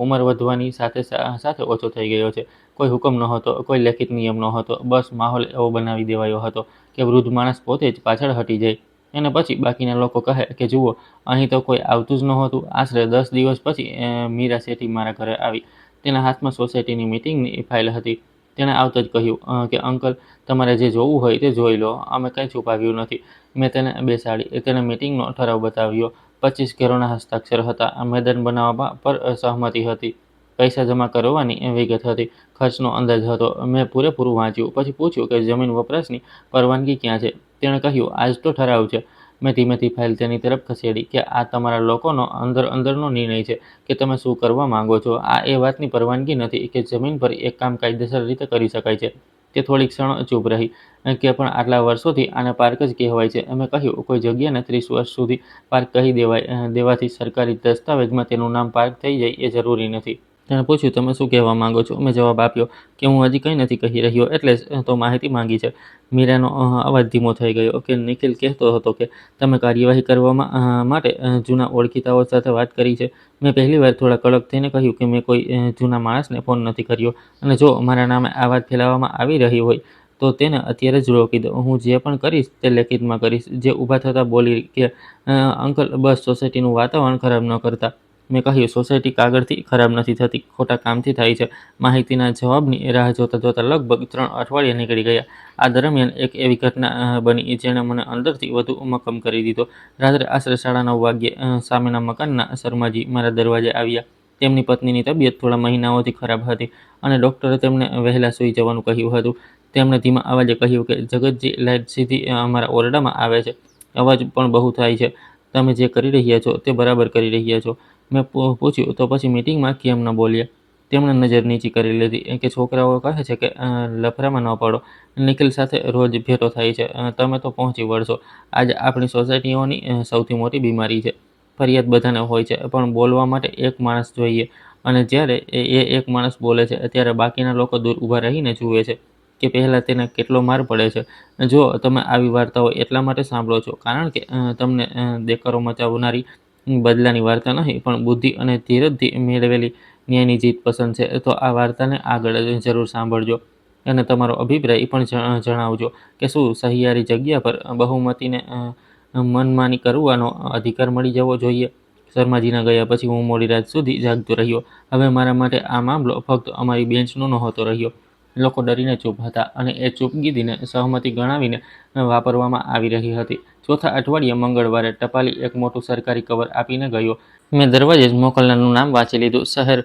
ઉંમર વધવાની સાથે સાથે ઓછો થઈ ગયો છે. કોઈ હુકમ નહોતો, કોઈ લેખિત નિયમ નહોતો. બસ માહોલ એવો બનાવી દેવાયો હતો કે વૃદ્ધ માણસ પોતે જ પાછળ હટી જાય. અને પછી બાકીના લોકો કહે કે જુઓ, અહીં તો કોઈ આવતું જ નહોતું. આશરે 10 દિવસ પછી મીરા શેઠી મારા ઘરે આવી. તેના હાથમાં સોસાયટીની મીટિંગની ફાઇલ હતી. તેણે આવતા જ કહ્યું કે અંકલ, તમારે જે જોવું હોય તે જોઈ લો. અમે કંઈ છુપાવ્યું નથી. મેં તેને બેસાડી. તેને મીટિંગનો ઠરાવ બતાવ્યો. 25 ઘરોના હસ્તાક્ષર હતા. મેદાન બનાવવા પર સહમતિ હતી. પૈસા જમા કરવાની વિગત હતી. ખર્ચનો અંદાજ હતો. મેં પૂરેપૂરું વાંચ્યું. પછી પૂછ્યું કે જમીન વપરાશની પરવાનગી ક્યાં છે? તેણે કહ્યું, આ જ તો ઠરાવ છે. મેં ધીમેથી ફાઇલ તેની તરફ ખસેડી કે આ તમારા લોકોનો અંદરનો નિર્ણય છે કે તમે શું કરવા માંગો છો. આ એ વાતની પરવાનગી નથી કે જમીન પર એક કામ કાયદેસર રીતે કરી શકાય છે. તે થોડી ક્ષણ ચૂપ રહી કે પણ આટલા વર્ષોથી આને પાર્ક જ કહેવાય છે. મેં કહ્યું, કોઈ જગ્યાને 30 વર્ષ સુધી પાર્ક કહી દેવાથી સરકારી દસ્તાવેજમાં તેનું નામ પાર્ક થઈ જાય એ જરૂરી નથી. તેણે પૂછ્યું, તમે શું કહેવા માંગો છો? મેં જવાબ આપ્યો કે હું હજી કંઈ નથી કહી રહ્યો, એટલે જ તો માહિતી માંગી છે. મીરાનો અવાજ ધીમો થઈ ગયો કે નિખિલ કહેતો હતો કે તમે કાર્યવાહી કરવામાં માટે જૂના ઓળખીતાઓ સાથે વાત કરી છે. મેં પહેલીવાર થોડા કડક થઈને કહ્યું કે મેં કોઈ જૂના માણસને ફોન નથી કર્યો, અને જો મારા નામે આ વાત ફેલાવવામાં આવી રહી હોય તો તેને અત્યારે જ રોકી દો. હું જે પણ કરીશ તે લેખિતમાં કરીશ. જે ઊભા થતાં બોલી કે અંકલ, બસ સોસાયટીનું વાતાવરણ ખરાબ ન કરતા. મેં કહ્યું, સોસાયટી કાગળથી ખરાબ નથી થતી, ખોટા કામથી થાય છે. માહિતીના જવાબની રાહ જોતાં જોતાં લગભગ 3 અઠવાડિયા નીકળી ગયા. આ દરમિયાન એક એવી ઘટના બની જેણે મને અંદરથી વધુ મક્કમ કરી દીધો. રાત્રે આશરે 9:30 વાગ્યે સામેના મકાનના શર્માજી મારા દરવાજે આવ્યા. તેમની પત્નીની તબિયત થોડા મહિનાઓથી ખરાબ હતી અને ડૉક્ટરે તેમને વહેલા સૂઈ જવાનું કહ્યું હતું. તેમણે ધીમા અવાજે કહ્યું કે જગતજી, લાઇટ સીધી અમારા ઓરડામાં આવે છે. અવાજ પણ બહુ થાય છે. તમે જે કરી રહ્યા છો તે બરાબર કરી રહ્યા છો. મેં પૂછ્યું, તો પછી મીટિંગમાં કેમ ન બોલ્યા? તેમણે નજર નીચી કરી લીધી કે છોકરાઓ કહે છે કે લફરામાં ન પડો. નિખિલ સાથે રોજ ભેટો થાય છે. તમે તો પહોંચી વળશો. આજે આપણી સોસાયટીઓની સૌથી મોટી બીમારી છે. ફરિયાદ બધાને હોય છે, પણ બોલવા માટે એક માણસ જોઈએ, અને જ્યારે એક માણસ બોલે છે ત્યારે બાકીના લોકો દૂર ઊભા રહીને જુએ છે કે પહેલાં તેને કેટલો માર પડે છે. જો તમે આવી વાર્તાઓ એટલા માટે સાંભળો છો કારણ કે તમને દેકારો મચાવનારી બદલાની વાર્તા નહીં, પણ બુદ્ધિ અને ધીરજથી મેળવેલી ન્યાયની જીત પસંદ છે, તો આ વાર્તાને આગળ જરૂર સાંભળજો અને તમારો અભિપ્રાય પણ જણાવજો કે શું સહિયારી જગ્યા પર બહુમતીને મનમાની કરવાનો અધિકાર મળી જવો જોઈએ. શર્માજીના ગયા પછી હું મોડી રાત સુધી જાગતો રહ્યો. હવે મારા માટે આ મામલો ફક્ત અમારી બેન્ચનો નહોતો રહ્યો. લોકો ડરીને ચૂપ હતા, અને એ ચૂપગીરીને સહમતિ ગણાવીને વાપરવામાં આવી રહી હતી. ચોથા અઠવાડિયે મંગળવારે ટપાલી એક મોટું સરકારી કવર આપીને ગયો. મેં દરવાજે જ મોકલનારનું નામ વાંચી લીધું, શહેર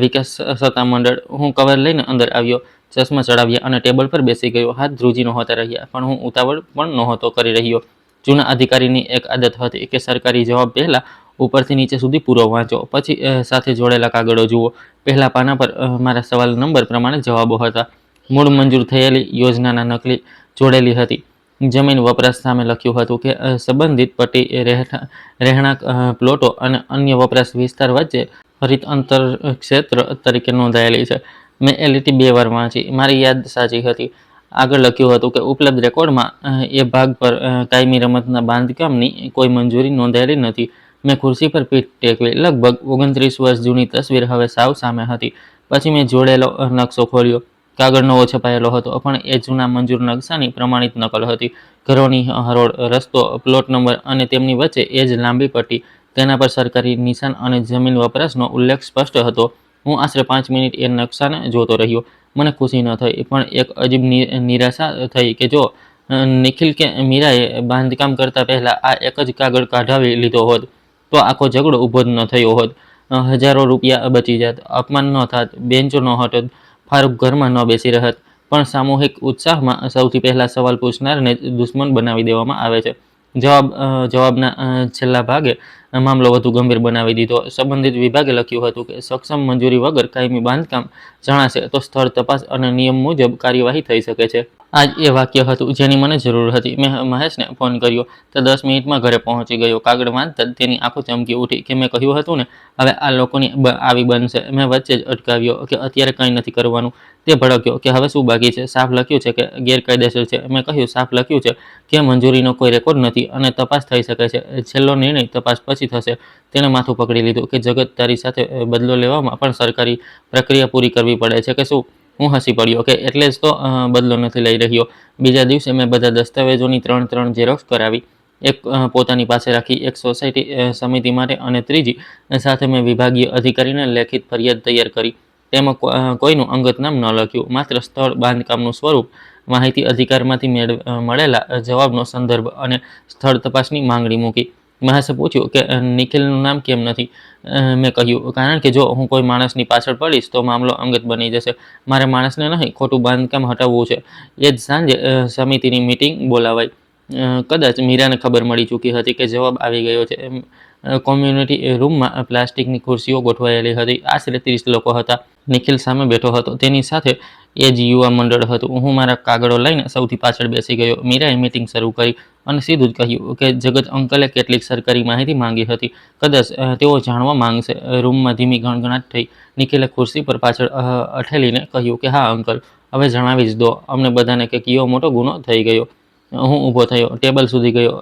વિકાસ સત્તામંડળ. હું કવર લઈને અંદર આવ્યો, ચશ્મા ચડાવ્યા અને ટેબલ પર બેસી ગયો. હાથ ધ્રુજી નહોતા રહ્યા, પણ હું ઉતાવળ પણ નહોતો કરી રહ્યો. જૂના અધિકારીની એક આદત હતી કે સરકારી જવાબ પહેલાં ઉપરથી નીચે સુધી પૂરો વાંચો, પછી સાથે જોડેલા કાગળો જુઓ. પહેલા પાના પર મારા સવાલ નંબર પ્રમાણે જવાબો હતા. મૂળ મંજૂર થયેલી યોજનાના નકલી જોડેલી હતી. જમીન વપરાશ સામે લખ્યું હતું કે સંબંધિત પટ્ટી રહેણાંક પ્લોટો અને અન્ય વપરાશ વિસ્તાર વચ્ચે હરિત અંતર ક્ષેત્ર તરીકે નોંધાયેલી છે. મેં એ લીટી 2 વાર વાંચી. મારી યાદ સાચી હતી. આગળ લખ્યું હતું કે ઉપલબ્ધ રેકોર્ડમાં એ ભાગ પર કાયમી રમતના બાંધકામની કોઈ મંજૂરી નોંધાયેલી નથી. મેં ખુરશી પર પીઠ ટેકવી. લગભગ 29 વર્ષ જૂની તસવીર હવે સાવ સામે હતી. પછી મેં જોડેલો નકશો ખોલ્યો. કાગળ નવો છપાયેલો હતો, પણ એ જૂના મંજૂર નકશાની પ્રમાણિત નકલ હતી. ઘરોની હરોળ, રસ્તો, પ્લોટ નંબર અને તેમની વચ્ચે એ જ લાંબી પટ્ટી. તેના પર સરકારી નિશાન અને જમીન વપરાશનો ઉલ્લેખ સ્પષ્ટ હતો. હું આશરે 5 મિનિટ એ નકશાને જોતો રહ્યો. મને ખુશી ન થઈ, પણ એક અજીબ નિરાશા થઈ કે જો નિખિલ કે મીરાએ બાંધકામ કરતા પહેલા આ એક જ કાગળ કાઢાવી લીધો હોત તો આખો ઝઘડો ઊભો જ ન થયો હોત. હજારો રૂપિયા બચી જાત, અપમાન ન થાત, બેન્ચો ન હટત, ફારૂક ઘરમાં ન બેસી રહેત. પણ સામૂહિક ઉત્સાહમાં સૌથી પહેલા સવાલ પૂછનારને જ દુશ્મન બનાવી દેવામાં આવે છે. જવાબના છેલ્લા ભાગે મામલો વધુ ગંભીર બનાવી દીધો. સંબંધિત વિભાગે લખ્યું હતું કે સક્ષમ મંજૂરી વગર કાયમી બાંધકામ જણાશે તો સ્થળ તપાસ અને નિયમ મુજબ કાર્યવાહી થઈ શકે છે. આ જ એ વાક્ય હતું જેની મને જરૂર હતી. મેં મહેશને ફોન કર્યો. તે 10 મિનિટમાં ઘરે પહોંચી ગયો. કાગળ વાંચતા જ તેની આંખો ચમકી ઉઠી કે મેં કહ્યું હતું ને, હવે આ લોકોની આવી બનશે. મેં વચ્ચે જ અટકાવ્યો કે અત્યારે કંઈ નથી કરવાનું. તે ભડક્યો કે હવે શું બાકી છે? સાફ લખ્યું છે કે ગેરકાયદેસર છે? મેં કહ્યું, સાફ લખ્યું છે કે મંજૂરીનો કોઈ રેકોર્ડ નથી અને તપાસ થઈ શકે છે. છેલ્લો નિર્ણય તપાસ પછી થશે. તેણે માથું પકડી લીધું કે જગત, તારી સાથે બદલો લેવામાં પણ સરકારી પ્રક્રિયા પૂરી કરવી પડે છે કે શું? હું હસી પડ્યો કે એટલે જ તો બદલો નથી લઈ રહ્યો. બીજા દિવસે મેં બધા દસ્તાવેજોની 3 ઝેરોક્ષ કરાવી. એક પોતાની પાસે રાખી, એક સોસાયટી સમિતિ માટે અને ત્રીજી સાથે મેં વિભાગીય અધિકારીને લેખિત ફરિયાદ તૈયાર કરી. તેમાં કોઈનું અંગત નામ ન લખ્યું, માત્ર સ્થળ, બાંધકામનું સ્વરૂપ, માહિતી અધિકારમાંથી મળેલા જવાબનો સંદર્ભ અને સ્થળ તપાસની માંગણી મૂકી. મહેશે પૂછ્યું કે નિખિલનું નામ કેમ નથી? મેં કહ્યું, કારણ કે જો હું કોઈ માણસની પાછળ પડીશ તો મામલો અંગત બની જશે. મારે માણસને નહીં, ખોટું બાંધકામ હટાવવું છે. એ જ સાંજે સમિતિની મિટિંગ બોલાવાઈ. કદાચ મીરાને ખબર મળી ચૂકી હતી કે જવાબ આવી ગયો છે. કોમ્યુનિટી રૂમમાં પ્લાસ્ટિકની ખુરશીઓ ગોઠવાયેલી હતી. આશરે 30 લોકો હતા. નિખિલ સામે બેઠો હતો. તેની સાથે એ જ યુવા મંડળ હતું. હું મારા કાગળો લઈને સૌથી પાછળ બેસી ગયો. મીરાએ મીટિંગ શરૂ કરી અને સીધું જ કહ્યું કે જગત અંકલે કેટલીક સરકારી માહિતી માંગી હતી. કદાચ તેઓ જાણવા માંગશે. રૂમમાં ધીમી ગણગણાટ થઈ. નિખિલે ખુરશી પર પાછળ અઠેલીને કહ્યું કે હા અંકલ, હવે જણાવી જ દો અમને બધાને કે કયો મોટો ગુનો થઈ ગયો. હું ઊભો થયો, ટેબલ સુધી ગયો,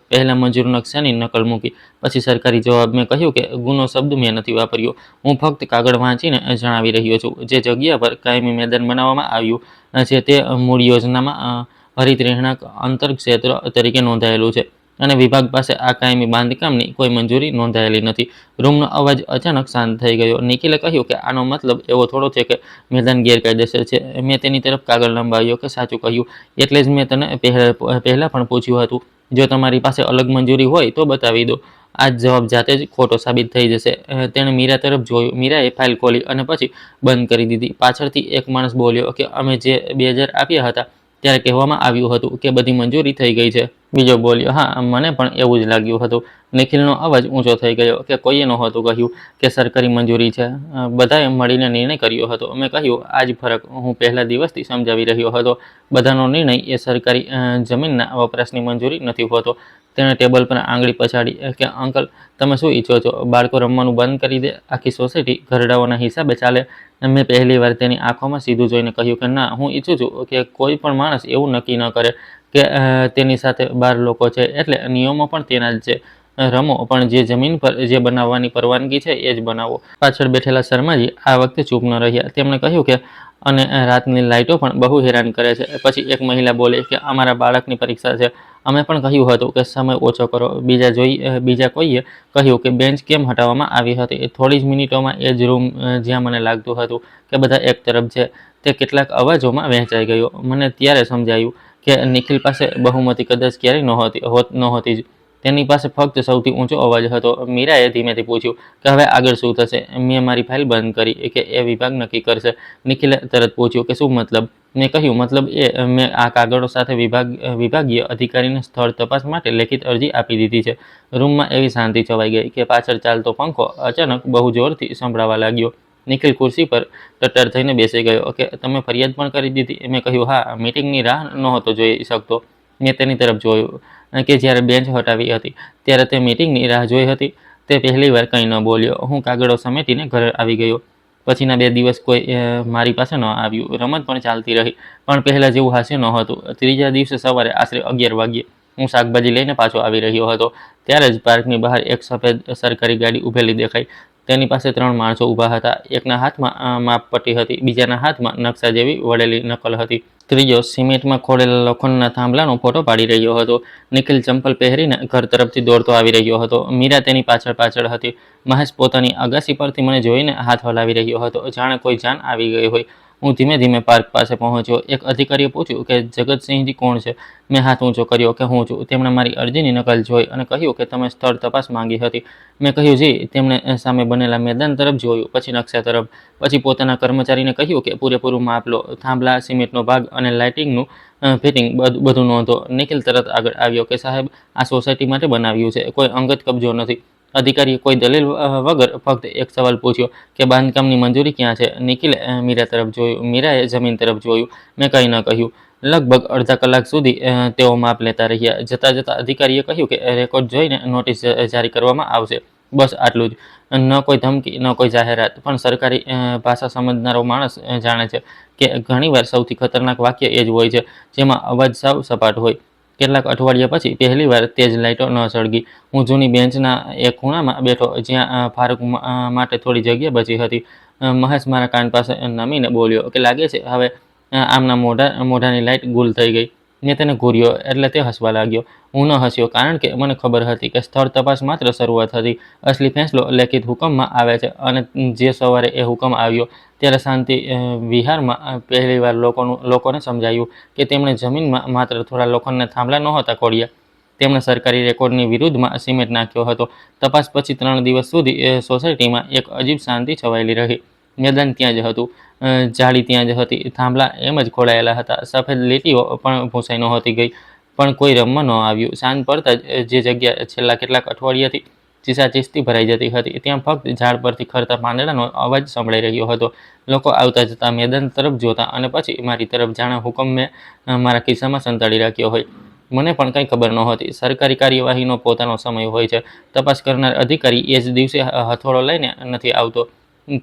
પહેલા મંજૂર નકશાની નકલ મૂકી, પછી સરકારી જવાબ. મેં કહ્યું કે ગુનો શબ્દ મેં નથી વાપર્યો. હું ફક્ત કાગળ વાંચીને જણાવી રહ્યો છું. જે જગ્યા પર કાયમી મેદાન બનાવવામાં આવ્યું છે તે મૂળ યોજનામાં હરિત રહેણાંક અંતરક્ષેત્ર તરીકે નોંધાયેલું છે અને વિભાગ પાસે આ કાયમી બાંધકામની કોઈ મંજૂરી નોંધાયેલી નથી. રૂમનો અવાજ અચાનક શાંત થઈ ગયો. નિખિલે કહ્યું કે આનો મતલબ એવો થોડો છે કે મેદાન ગેરકાયદેસર છે. મેં તેની તરફ કાગળ લંબાવ્યો કે સાચું કહ્યું. એટલે જ મેં તને પહેલા પણ પૂછ્યું હતું. જો તમારી પાસે અલગ મંજૂરી હોય તો બતાવી દો. આ જવાબ જાતે જ ખોટો સાબિત થઈ જશે. તેણે મીરા તરફ જોયું. મીરાએ ફાઇલ ખોલી અને પછી બંધ કરી દીધી. પાછળથી એક માણસ બોલ્યો કે અમે જે 2000 આપ્યા હતા ત્યારે કહેવામાં આવ્યું હતું કે બધી મંજૂરી થઈ ગઈ છે. બીજો બોલ્યો હા, મને પણ એવું જ લાગ્યું હતું. નિખિલનો અવાજ ઊંચો થઈ ગયો કે કોઈએ નહોતું કહ્યું કે સરકારી મંજૂરી છે. બધાએ મળીને નિર્ણય કર્યો હતો. મેં કહ્યું આ જ ફરક હું પહેલા દિવસથી સમજાવી રહ્યો હતો. બધાનો નિર્ણય એ સરકારી જમીનના વપરાશની મંજૂરી નથી હોતો. તેણે ટેબલ પર આંગળી પછાડી કે અંકલ, તમે શું ઈચ્છો છો? બાળકો રમવાનું બંધ કરી દે? આખી સોસાયટી ઘરડાઓના હિસાબે ચાલે? મેં પહેલી વાર તેની આંખોમાં સીધું જોઈને કહ્યું કે ના, હું ઈચ્છું છું કે કોઈ પણ માણસ એવું નક્કી ન કરે કે તેની સાથે 12 લોકો છે એટલે નિયમો પણ તેના જ છે. રમો, પણ જે જમીન પર જે બનાવવાની પરવાનગી છે એ જ બનાવો. પાછળ બેઠેલા શર્માજી આ વખતે ચૂપ ન રહ્યા. તેમણે કહ્યું કે અને રાતની લાઇટો પણ બહુ હેરાન કરે છે. પછી એક મહિલા બોલી કે અમારા બાળકની પરીક્ષા છે. અમે પણ કહ્યું હતું કે સમય ઓછો કરો. બીજા કોઈએ કહ્યું કે બેન્ચ કેમ હટાવવામાં આવી હતી. થોડી જ મિનિટોમાં એ જ રૂમ જ્યાં મને લાગતું હતું કે બધા એક તરફ છે તે કેટલાક અવાજોમાં વહેંચાઈ ગયો. મને ત્યારે સમજાયું કે નિખિલ પાસે બહુમતી કદાચ ક્યારેય નહોતી જ. તેની પાસે ફક્ત સૌથી ઊંચો અવાજ હતો. મીરાએ ધીમેથી પૂછ્યું કે હવે આગળ શું થશે? મેં મારી ફાઇલ બંધ કરી કે એ વિભાગ નક્કી કરશે. નિખિલે તરત પૂછ્યું કે શું મતલબ? મેં કહ્યું મતલબ મેં આ કાગળો સાથે વિભાગીય અધિકારીને સ્થળ તપાસ માટે લેખિત અરજી આપી દીધી છે. રૂમમાં એવી શાંતિ છવાઈ ગઈ કે પાછળ ચાલતો પંખો અચાનક બહુ જોરથી સંભળાવા લાગ્યો. નિખિલ ખુરશી પર ટટ્ટાર થઈને બેસી ગયો કે તમે ફરિયાદ પણ કરી દીધી? મેં કહ્યું હા, મીટિંગની રાહ નહોતો જોઈ શકતો. મેં તેની તરફ જોયું કે જ્યારે બેન્ચ હટાવી હતી ત્યારે તે મીટિંગની રાહ જોઈ હતી. તે પહેલીવાર કંઈ ન બોલ્યો. હું કાગળો સમેટીને ઘરે આવી ગયો. પછીના 2 દિવસ કોઈ મારી પાસે ન આવ્યું. રમત પણ ચાલતી રહી, પણ પહેલા જેવું હાસ્ય નહોતું. ત્રીજા દિવસે સવારે આશરે 11 વાગ્યે હું શાકભાજી લઈને પાછો આવી રહ્યો હતો. ત્યારે જ પાર્કની બહાર એક સફેદ સરકારી ગાડી ઊભેલી દેખાઈ. તેની પાસે 3 માણસો ઊભા હતા. એકના હાથમાં માપપટ્ટી હતી, બીજાના હાથમાં નકશા જેવી વળેલી નકલ હતી. ત્રીજો સિમેન્ટમાં ખોડેલા લોખંડના થાંભલાનો ફોટો પાડી રહ્યો હતો. નિખિલ ચંપલ પહેરીને ઘર તરફથી દોડતો આવી રહ્યો હતો. મીરા તેની પાછળ હતી. મહેશ પોતાની અગાસી પરથી મને જોઈને હાથ હલાવી રહ્યો હતો, જાણે કોઈ જાન આવી ગઈ હોય. હું ધીમે ધીમે પાર્ક પાસે પહોંચ્યો. એક અધિકારીએ પૂછ્યું કે જગતસિંહજી કોણ છે? મેં હાથ ઊંચો કર્યો કે હું છું. તેમણે મારી અરજીની નકલ જોઈ અને કહ્યું કે તમે સ્થળ તપાસ માંગી હતી. મેં કહ્યું જી. તેમણે સામે બનેલા મેદાન તરફ જોયું, પછી નકશા તરફ, પછી પોતાના કર્મચારીને કહ્યું કે પૂરેપૂરું માપ લો. થાંભલા, સિમેન્ટનો ભાગ અને લાઇટિંગનું ફિટિંગ બધું નોંધો. નિખિલ તરત આગળ આવ્યો કે સાહેબ, આ સોસાયટી માટે બનાવ્યું છે, કોઈ અંગત કબજો નથી. અધિકારીએ કોઈ દલીલ વગર ફક્ત એક સવાલ પૂછ્યો કે બાંધકામની મંજૂરી ક્યાં છે? નિખિલે મીરા તરફ જોયું. મીરાએ જમીન તરફ જોયું. મેં કંઈ ન કહ્યું. લગભગ અડધા કલાક સુધી તેઓ માપ લેતા રહ્યા. જતાં જતાં અધિકારીએ કહ્યું કે રેકોર્ડ જોઈને નોટિસ જારી કરવામાં આવશે. બસ આટલું જ. ન કોઈ ધમકી, ન કોઈ જાહેરાત. પણ સરકારી ભાષા સમજનારો માણસ જાણે છે કે ઘણીવાર સૌથી ખતરનાક વાક્ય એ જ હોય છે જેમાં અવાજ સાવ સપાટ હોય. કેટલાક અઠવાડિયા પછી પહેલીવાર તેજ લાઇટો ન સળગી. હું જૂની બેન્ચના એક ખૂણામાં બેઠો જ્યાં ફારૂક માટે થોડી જગ્યા બચી હતી. મહેશ મારા કાન પાસે નમીને બોલ્યો કે લાગે છે હવે આમના મોઢાની લાઇટ ગુલ થઈ ગઈ. મેં તેને ઘૂર્યો એટલે તે હસવા લાગ્યો. હું ન હસ્યો કારણ કે મને ખબર હતી કે સ્થળ તપાસ માત્ર શરૂઆત હતી. અસલી ફેંસલો લેખિત હુકમમાં આવે છે. અને જે સવારે એ હુકમ આવ્યો ત્યારે શાંતિ વિહારમાં પહેલીવાર લોકોને સમજાયું કે તેમણે જમીનમાં માત્ર થોડા લોખંડના થાંભલા નહોતા ખોડ્યા, તેમણે સરકારી રેકોર્ડની વિરુદ્ધમાં સિમેન્ટ નાખ્યો હતો. તપાસ પછી 3 દિવસ સુધી સોસાયટીમાં એક અજીબ શાંતિ છવાયેલી રહી. મેદાન ત્યાં જ હતું, જાળી ત્યાં જ હતી, થાંભલા એમ જ ખોડાયેલા હતા, સફેદ લીટીઓ પણ ભૂંસાઈ નહોતી ગઈ, પણ કોઈ રમવા ન આવ્યું. સાંજ પડતાં જ જે જગ્યા છેલ્લા કેટલાક અઠવાડિયાથી ચીસાચીસથી ભરાઈ જતી હતી. ત્યાં ફક્ત ઝાડ પરથી ખરતા પાંદડાનો અવાજ સંભળાઈ રહ્યો હતો. લોકો આવતા જતા મેદાન તરફ જોતા અને પછી મારી તરફ, જાણે હુકમ મેં મારા ખિસ્સામાં સંતાડી રાખ્યો હોય. મને પણ કંઈ ખબર નહોતી. સરકારી કાર્યવાહીનો પોતાનો સમય હોય છે. તપાસ કરનાર અધિકારી એ જ દિવસે હથોડો લઈને નથી આવતો.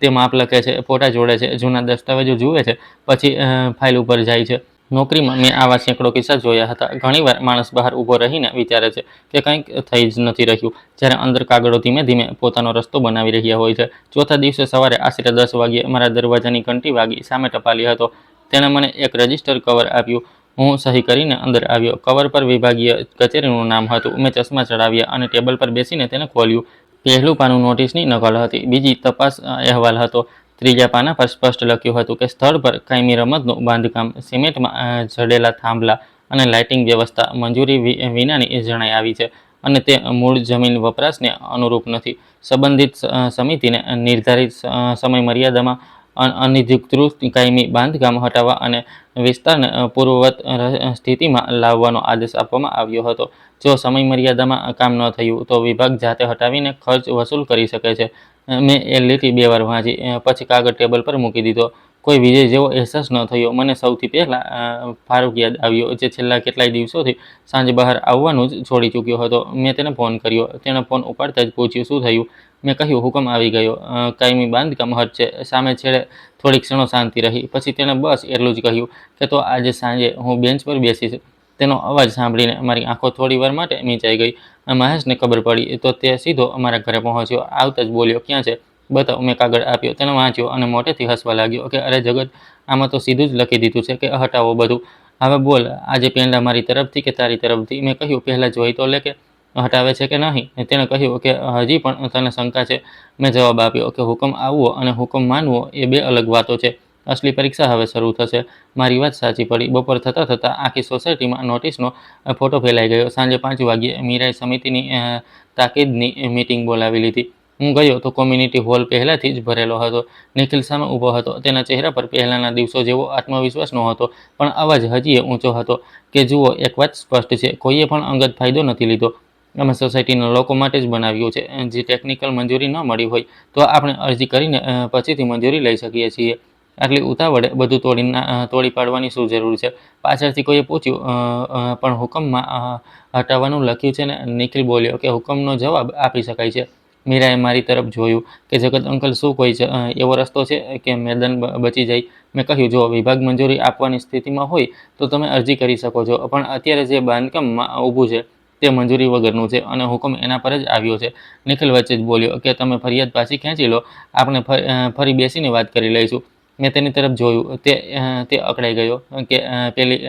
તે માપ લખે છે, ફોટા જોડે છે, જૂના દસ્તાવેજો જુએ છે, પછી ફાઇલ ઉપર જાય છે. નોકરીમાં મેં આવા સેંકડો કિસ્સા જોયા હતા. ઘણીવાર માણસ બહાર ઊભો રહીને વિચારે છે કે કંઈક થઈ જ નથી રહ્યું, જ્યારે અંદર કાગળો ધીમે ધીમે પોતાનો રસ્તો બનાવી રહ્યા હોય છે. ચોથા દિવસે સવારે આશરે 10 વાગ્યે મારા દરવાજાની ઘંટી વાગી. સામે ટપાલી હતો. તેણે મને એક રજિસ્ટર કવર આપ્યું. હું સહી કરીને અંદર આવ્યો. કવર પર વિભાગીય કચેરીનું નામ હતું. મેં ચશ્મા ચડાવ્યા અને ટેબલ પર બેસીને તેને ખોલ્યું. પહેલું પાનું નોટિસની નકલ હતી. બીજી તપાસ અહેવાલ હતો. ત્રીજા પાના પર સ્પષ્ટ લખ્યું હતું કે સ્થળ પર કાયમી રમતનું બાંધકામ, સિમેન્ટમાં જડેલા થાંભલા અને લાઇટિંગ વ્યવસ્થા મંજૂરી વિનાની જણાઈ આવી છે અને તે મૂળ જમીન વપરાશને અનુરૂપ નથી. સંબંધિત સમિતિને નિર્ધારિત સમય મર્યાદામાં અનધિકૃત કાયમી બાંધકામ હટાવવા અને વિસ્તારને પૂર્વવત સ્થિતિમાં લાવવાનો આદેશ આપવામાં આવ્યો હતો. જો સમય મર્યાદામાં કામ ન થયું તો વિભાગ જાતે હટાવીને ખર્ચ વસૂલ કરી શકે છે. મેં એ લીટી 2 વાર વાંચી, પછી કાગળ ટેબલ પર મૂકી દીધો. કોઈ વિજય જેવો અહેસાસ ન થયો. મને સૌથી પહેલાં ફારૂક યાદ આવ્યો, જે છેલ્લા કેટલાય દિવસોથી સાંજે બહાર આવવાનું જ છોડી ચૂક્યો હતો. મેં તેને ફોન કર્યો. તેણે ફોન ઉપાડતા જ પૂછ્યું, શું થયું? મેં કહ્યું, હુકમ આવી ગયો. કાયમી બાંધકામ હટ છે. સામે છેડે થોડી ક્ષણો શાંતિ રહી. પછી તેણે બસ એટલું જ કહ્યું કે તો આજે સાંજે હું બેન્ચ પર બેસીશ. તેનો અવાજ સાંભળીને મારી આંખો થોડી વાર માટે મીંચાઈ ગઈ. મહેશને ખબર પડી તો તે સીધો અમારા ઘરે પહોંચ્યો. આવતા જ બોલ્યો, ક્યાં છે? બતાવ. મેં કાગળ આપ્યો. તેણે વાંચ્યો અને મોટેથી હસવા લાગ્યો કે અરે જગત, આમાં તો સીધું જ લખી દીધું છે કે હટાવો બધું. હવે બોલ, આજે પેંડા મારી તરફથી કે તારી તરફથી? મેં કહ્યું, પહેલાં જોઈ તો લે કે હટાવે છે કે નહીં. તેણે કહ્યું કે હજી પણ તને શંકા છે? મેં જવાબ આપ્યો કે હુકમ આવવો અને હુકમ માનવો એ 2 અલગ વાતો છે. અસલી પરીક્ષા હવે શરૂ થશે. મારી વાત સાચી પડી. બપોર થતાં થતાં આખી સોસાયટીમાં નોટિસનો ફોટો ફેલાઈ ગયો. સાંજે 5 વાગ્યે મીરાએ સમિતિની તાકીદની મીટિંગ બોલાવી લીધી. હું ગયો તો કોમ્યુનિટી હોલ પહેલાથી જ ભરેલો હતો. નિખિલ સામે ઊભો હતો. તેના ચહેરા પર પહેલાંના દિવસો જેવો આત્મવિશ્વાસ નહોતો, પણ અવાજ હજીય ઊંચો હતો કે જુઓ, એક વાત સ્પષ્ટ છે, કોઈએ પણ અંગત ફાયદો નથી લીધો. અમે સોસાયટીના લોકો માટે જ બનાવ્યું છે. જે ટેકનિકલ મંજૂરી ન મળી હોય તો આપણે અરજી કરીને પછીથી મંજૂરી લઈ શકીએ છીએ. આટલી ઉતાવળે બધું તોડી પાડવાની શું જરૂર છે? પાછળથી કોઈએ પૂછ્યું, પણ હુકમમાં હટાવવાનું લખ્યું છે ને? નિખિલ બોલ્યો કે હુકમનો જવાબ આપી શકાય છે. મીરાએ મારી તરફ જોયું કે જગત અંકલ, શું કોઈ એવો રસ્તો છે કે મેદાન બચી જાય? મેં કહ્યું, જો વિભાગ મંજૂરી આપવાની સ્થિતિમાં હોય તો તમે અરજી કરી શકો છો, પણ અત્યારે જે બાંધકામમાં ઊભું છે તે મંજૂરી વગરનું છે અને હુકમ એના પર જ આવ્યો છે. નિખિલ વચ્ચે જ બોલ્યો કે તમે ફરિયાદ પાછી ખેંચી લો, આપણે ફરી બેસીને વાત કરી લઈશું. મેં તેની તરફ જોયું. તે અકળાઈ ગયો કે પેલી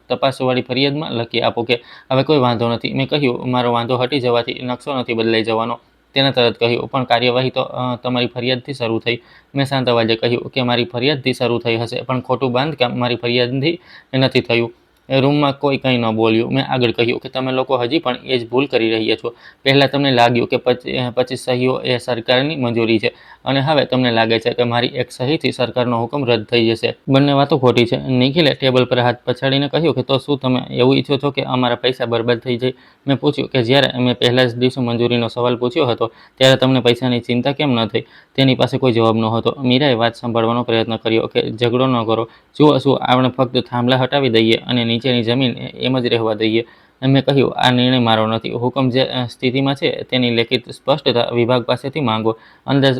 તપાસવાળી ફરિયાદમાં લખી આપો કે હવે કોઈ વાંધો નથી. મેં કહ્યું, મારો વાંધો હટી જવાથી નકશો નથી બદલાઈ જવાનો. તેણે તરત કહ્યું, પણ કાર્યવાહી તો તમારી ફરિયાદથી શરૂ થઈ. મેં શાંત અવાજે કહ્યું કે મારી ફરિયાદથી શરૂ થઈ હશે, પણ ખોટું બાંધકામ મારી ફરિયાદથી નથી થયું. રૂમમાં કોઈ કંઈ ન બોલ્યું. મેં આગળ કહ્યું કે તમે લોકો હજી પણ એ જ ભૂલ કરી રહ્યા છો. પહેલાં તમને લાગ્યું કે 25 સહીઓ એ સરકારની મંજૂરી છે અને હવે તમને લાગે છે કે મારી એક સહીથી સરકારનો હુકમ રદ થઈ જશે. બંને વાતો ખોટી છે. નિખિલે ટેબલ પર હાથ પછાડીને કહ્યું કે તો શું તમે એવું ઈચ્છો છો કે અમારા પૈસા બરબાદ થઈ જાય? મેં પૂછ્યું કે જ્યારે મેં પહેલા જ દિવસે મંજૂરીનો સવાલ પૂછ્યો હતો ત્યારે તમને પૈસાની ચિંતા કેમ ન થઈ? તેની પાસે કોઈ જવાબ નહોતો. મીરાએ વાત સંભાળવાનો પ્રયત્ન કર્યો કે ઝઘડો ન કરો. જુઓ, શું આપણે ફક્ત થાંભલા હટાવી દઈએ અને નીચેની જમીન એમ જ રહેવા દઈએ? મેં કહ્યું, આ નિર્ણય મારો નથી. હુકમ જે સ્થિતિમાં છે તેની લેખિત સ્પષ્ટતા વિભાગ પાસેથી માંગો. અંદાજ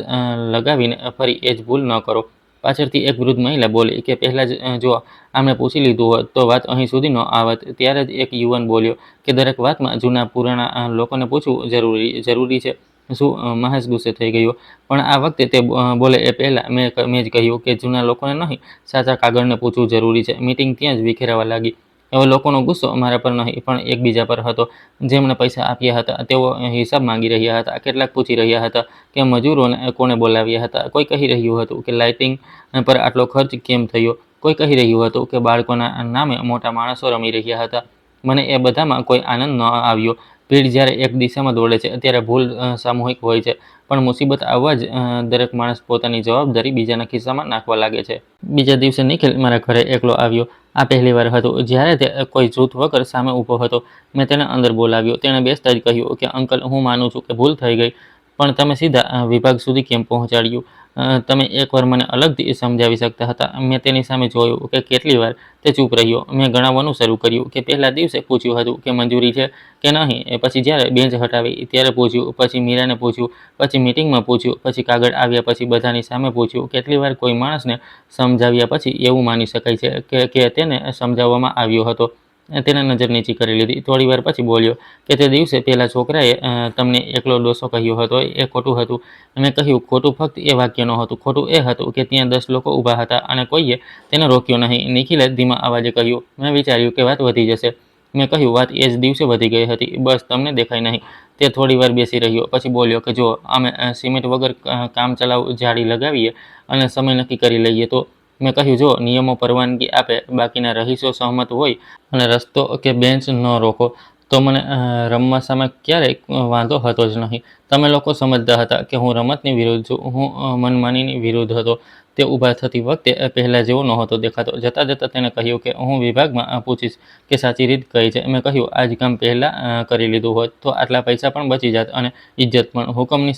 લગાવીને ફરી એ જ ભૂલ ન કરો. પાછળથી એક વૃદ્ધ મહિલા બોલી કે પહેલાં જ જો આમણે પૂછી લીધું હોત તો વાત અહીં સુધી ન આવત. ત્યારે જ એક યુવાન બોલ્યો કે દરેક વાતમાં જૂના પુરાણા લોકોને પૂછવું જરૂરી છે. શું? મહેશ ગુસ્સે થઈ ગયો, પણ આ વખતે તે બોલે એ પહેલાં મેં જ કહ્યું કે જૂના લોકોને નહીં, સાચા કાગળને પૂછવું જરૂરી છે. મીટિંગ ત્યાં જ વિખેરાવા લાગી. હવે લોકોનો ગુસ્સો મારા પર નહીં, પણ એકબીજા પર હતો. જેમણે પૈસા આપ્યા હતા તેઓ હિસાબ માંગી રહ્યા હતા. કેટલાક પૂછી રહ્યા હતા કે મજૂરોને કોણે બોલાવ્યા હતા. કોઈ કહી રહ્યું હતું કે લાઇટિંગ પર આટલો ખર્ચ કેમ થયો. કોઈ કહી રહ્યું હતું કે બાળકોના નામે મોટા માણસો રમી રહ્યા હતા. મને એ બધામાં કોઈ આનંદ ન આવ્યો. ભીડ જ્યારે એક દિશામાં દોડે છે ત્યારે ભૂલ સામૂહિક હોય છે, પણ મુસીબત આવવા જ દરેક માણસ પોતાની જવાબદારી બીજાના ખિસ્સામાં નાખવા લાગે છે. બીજા દિવસે નિખિલ મારા ઘરે એકલો આવ્યો. આ પહેલીવાર હતું જ્યારે તે કોઈ જૂથ વગર સામે ઊભો હતો. મેં તેને અંદર બોલાવ્યો. તેણે બેસતા જ કહ્યું કે અંકલ, હું માનું છું કે ભૂલ થઈ ગઈ, પણ તમે સીધા વિભાગ સુધી કેમ પહોંચાડ્યું? તમે એકવાર મને અલગથી સમજાવી શકતા હતા. મેં તેની સામે જોયું કે કેટલી વાર તે ચૂપ રહ્યો. મેં ગણાવવાનું શરૂ કર્યું કે પહેલા દિવસે પૂછ્યું હતું કે મંજૂરી છે કે નહીં, પછી જ્યારે બેન્ચ હટાવી ત્યારે પૂછ્યું, પછી મીરાને પૂછ્યું, પછી મીટિંગમાં પૂછ્યું, પછી કાગળ આવ્યા પછી બધાની સામે પૂછ્યું. કેટલી વાર કોઈ માણસને સમજાવ્યા પછી એવું માની શકાય છે કે તેને સમજાવવામાં આવ્યો હતો. તેણે નજર નીચી કરી લીધી. થોડી વાર પછી બોલ્યો કે તે દિવસે પેલા છોકરાએ તમને એકલો ડોસો કહ્યો હતો એ ખોટું હતું. મેં કહ્યું, ખોટું ફક્ત એ વાક્ય નહોતું. ખોટું એ હતું કે ત્યાં 10 લોકો ઊભા હતા અને કોઈએ તેને રોક્યો નહીં. નિખિલે ધીમા અવાજે કહ્યું. મેં વિચાર્યું કે વાત વધી જશે. મેં કહ્યું, વાત એ જ દિવસે વધી ગઈ હતી. બસ તમને દેખાય નહીં. તે થોડી વાર બેસી રહ્યો. પછી બોલ્યો કે જો અમે સિમેન્ટ વગર કામચલાઉ જાળી લગાવીએ અને સમય નક્કી કરી લઈએ તો? મેં કહ્યું, જો નિયમો પરવાનગી આપે, બાકીના રહીશો સહમત હોય અને રસ્તો કે બેન્ચ ન રોકો, તો મને રમવા સામે ક્યારેય વાંધો હતો જ નહીં. તમે લોકો સમજતા હતા કે હું રમતની વિરુદ્ધ છું. હું મનમાનીની વિરુદ્ધ હતો. તે ઊભા થતી વખતે પહેલા જેવો નહોતો દેખાતો. જતાં જતાં તેણે કહ્યું કે હું વિભાગમાં પૂછીશ કે સાચી રીત કઈ છે. મેં કહ્યું, આ જ કામ પહેલાં કરી લીધું હોત તો આટલા પૈસા પણ બચી જાત અને ઇજ્જત પણ. હુકમની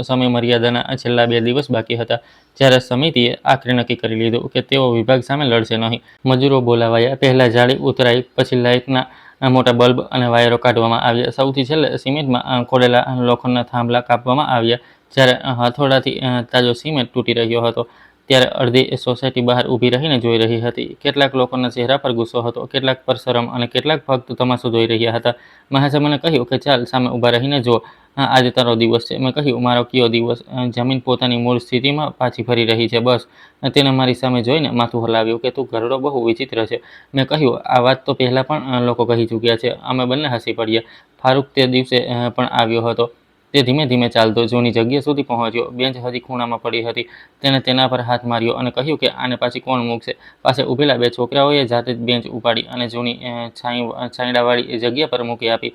સમય મર્યાદાના છેલ્લા 2 દિવસ બાકી હતા જ્યારે સમિતિએ આખરે નક્કી કરી લીધું કે તેઓ વિભાગ સામે લડશે નહીં. મજૂરો બોલાવાયા. પહેલાં જાળી ઉતરાઈ, પછી લાઇટના મોટા બલ્બ અને વાયરો કાઢવામાં આવ્યા. સૌથી છેલ્લે સિમેન્ટમાં ખોડેલા લોખંડના થાંભલા કાપવામાં આવ્યા. જ્યારે હથોડાથી તાજો સિમેન્ટ તૂટી રહ્યો હતો ત્યારે અડધી સોસાયટી બહાર ઊભી રહીને જોઈ રહી હતી. કેટલાક લોકોના ચહેરા પર ગુસ્સો હતો, કેટલાક પર શરમ અને કેટલાક ફક્ત તમાશો જોઈ રહ્યા હતા. મહેશે મને કહ્યું કે ચાલ સામે ઊભા રહીને જો, આજે તારો દિવસ છે. મેં કહ્યું, મારો કયો દિવસ? જમીન પોતાની મૂળ સ્થિતિમાં પાછી ફરી રહી છે, બસ. તેને મારી સામે જોઈને માથું હલાવ્યું કે તું ઘરડો બહુ વિચિત્ર છે. મેં કહ્યું, આ વાત તો પહેલાં પણ લોકો કહી ચૂક્યા છે. અમે બંને હસી પડ્યા. ફારૂક તે દિવસે પણ આવ્યો હતો. તે ધીમે ધીમે ચાલતો જૂની જગ્યા સુધી પહોંચ્યો. બેન્ચ હજી ખૂણામાં પડી હતી. તેણે તેના પર હાથ માર્યો અને કહ્યું કે આને પાછી કોણ મૂકશે? પાસે ઊભેલા 2 છોકરાઓએ જાતે જ બેન્ચ ઉપાડી અને જૂની છાંયડાવાળી જગ્યા પર મૂકી આપી.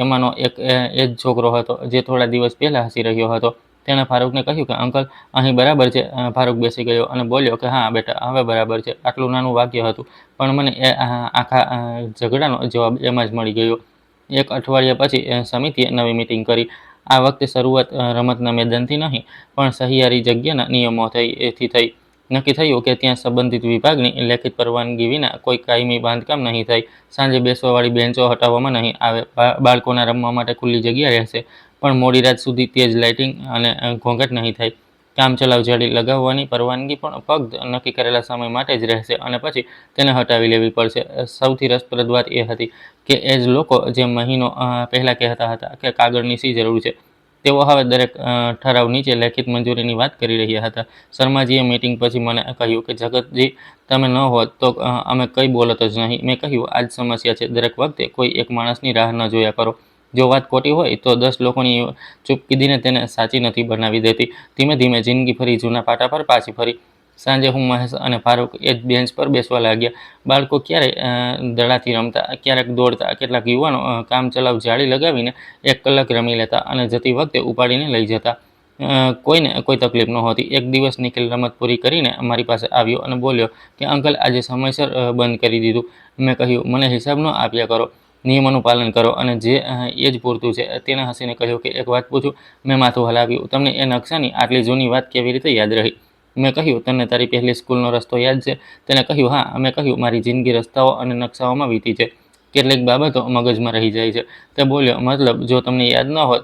એમાંનો એક એ જ છોકરો હતો જે થોડા દિવસ પહેલાં હસી રહ્યો હતો. તેણે ફારૂકને કહ્યું કે અંકલ, અહીં બરાબર છે? ફારૂક બેસી ગયો અને બોલ્યો કે હા બેટા, હવે બરાબર છે. આટલું નાનું વાક્ય હતું, પણ મને આખા ઝઘડાનો જવાબ એમાં જ મળી ગયો. 1 અઠવાડિયા પછી સમિતિએ નવી મિટિંગ કરી. આ વખતે શરૂઆત રમતના મેદાનથી નહીં, પણ સહિયારી જગ્યાના નિયમોથી થઈ. નક્કી થયું કે ત્યાં સંબંધિત વિભાગની લેખિત પરવાનગી વિના કોઈ કાયમી બાંધકામ નહીં થાય. સાંજે બેસવાવાળી બેન્ચો હટાવવામાં નહીં આવે. બાળકોના રમવા માટે ખુલ્લી જગ્યા રહેશે, પણ મોડી રાત સુધી તેજ લાઇટિંગ અને ઘોંઘાટ નહીં થાય. કામચલાઉ જાળી લગાવવાની પરવાનગી પણ ફક્ત નક્કી કરેલા સમય માટે જ રહેશે અને પછી તેને હટાવી લેવી પડશે. સૌથી રસપ્રદ વાત એ હતી કે એ જ લોકો જે મહિનો પહેલાં કહેતા હતા કે કાગળની શી જરૂર છે, તેઓ હવે દરેક ઠરાવ નીચે લેખિત મંજૂરીની વાત કરી રહ્યા હતા. શર્માજીએ મીટિંગ પછી મને કહ્યું કે જગતજી, તમે ન હોત તો અમે કંઈ બોલત જ નહીં. મેં કહ્યું, આ જ સમસ્યા છે. દરેક વખતે કોઈ એક માણસની રાહ ન જોયા કરો. જો વાત ખોટી હોય તો 10 લોકોની ચૂપકીદીને તેને સાચી નથી બનાવી દેતી. ધીમે ધીમે જિંદગી ફરી જૂના પાટા પર પાછી ફરી. સાંજે હું, મહેશ અને ફારૂક એ જ બેન્ચ પર બેસવા લાગ્યા. બાળકો ક્યારેય દડાથી રમતા, ક્યારેક દોડતા. કેટલાક યુવાનો કામચલાઉ જાળી લગાવીને 1 કલાક રમી લેતા અને જતી વખતે ઉપાડીને લઈ જતા. કોઈને કોઈ તકલીફ નહોતી. એક દિવસ નિખિલ રમત પૂરી કરીને મારી પાસે આવ્યો અને બોલ્યો કે અંકલ, આજે સમયસર બંધ કરી દીધું. મેં કહ્યું, મને હિસાબ ન આપ્યા કરો, નિયમોનું પાલન કરો અને જે એ જ પૂરતું છે. તેણે હસીને કહ્યું કે એક વાત પૂછું? મેં માથું હલાવ્યું. તમને એ નકશાની આટલી જૂની વાત કેવી રીતે યાદ રહી? મેં કહ્યું, તને તારી પહેલી સ્કૂલનો રસ્તો યાદ છે? તેણે કહ્યું, હા. મેં કહ્યું, મારી જિંદગી રસ્તાઓ અને નકશાઓમાં વીતી છે. કેટલીક બાબતો મગજમાં રહી જાય છે. તે બોલ્યો, મતલબ જો તમને યાદ ન હોત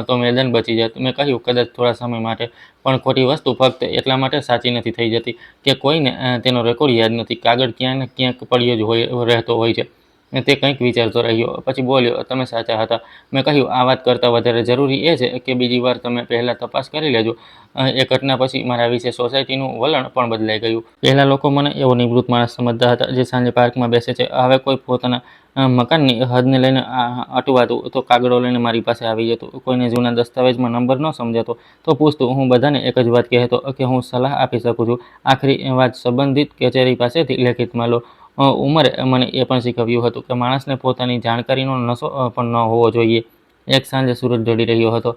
તો મેદાન બચી જાત. મેં કહ્યું, કદાચ થોડા સમય માટે, પણ ખોટી વસ્તુ ફક્ત એટલા માટે સાચી નથી થઈ જતી કે કોઈને તેનો રેકોર્ડ યાદ નથી. કાગળ ક્યાંક ને ક્યાંક પડ્યો જ રહેતો હોય છે. તે કંઈક વિચારતો રહ્યો. પછી બોલ્યો, તમે સાચા હતા. મેં કહ્યું, આ વાત કરતાં વધારે જરૂરી એ છે કે બીજી વાર તમે પહેલાં તપાસ કરી લેજો. એ ઘટના પછી મારા વિશે સોસાયટીનું વલણ પણ બદલાઈ ગયું. પહેલાં લોકો મને એવો નિવૃત્ત માણસ સમજતા હતા જે સાંજે પાર્કમાં બેસે છે. હવે કોઈ પોતાના મકાનની હદને લઈને અટવાતું તો કાગળો લઈને મારી પાસે આવી જતું. કોઈને જૂના દસ્તાવેજમાં નંબર ન સમજાતો તો પૂછતું. હું બધાને એક જ વાત કહેતો કે હું સલાહ આપી શકું છું. આખરી વાત સંબંધિત કચેરી પાસેથી લેખિતમાં લો. ઉંમરે મને એ પણ શીખવ્યું હતું કે માણસને પોતાની જાણકારીનો નશો પણ ન હોવો જોઈએ. એક સાંજે સૂરજ ઢળી રહ્યો હતો.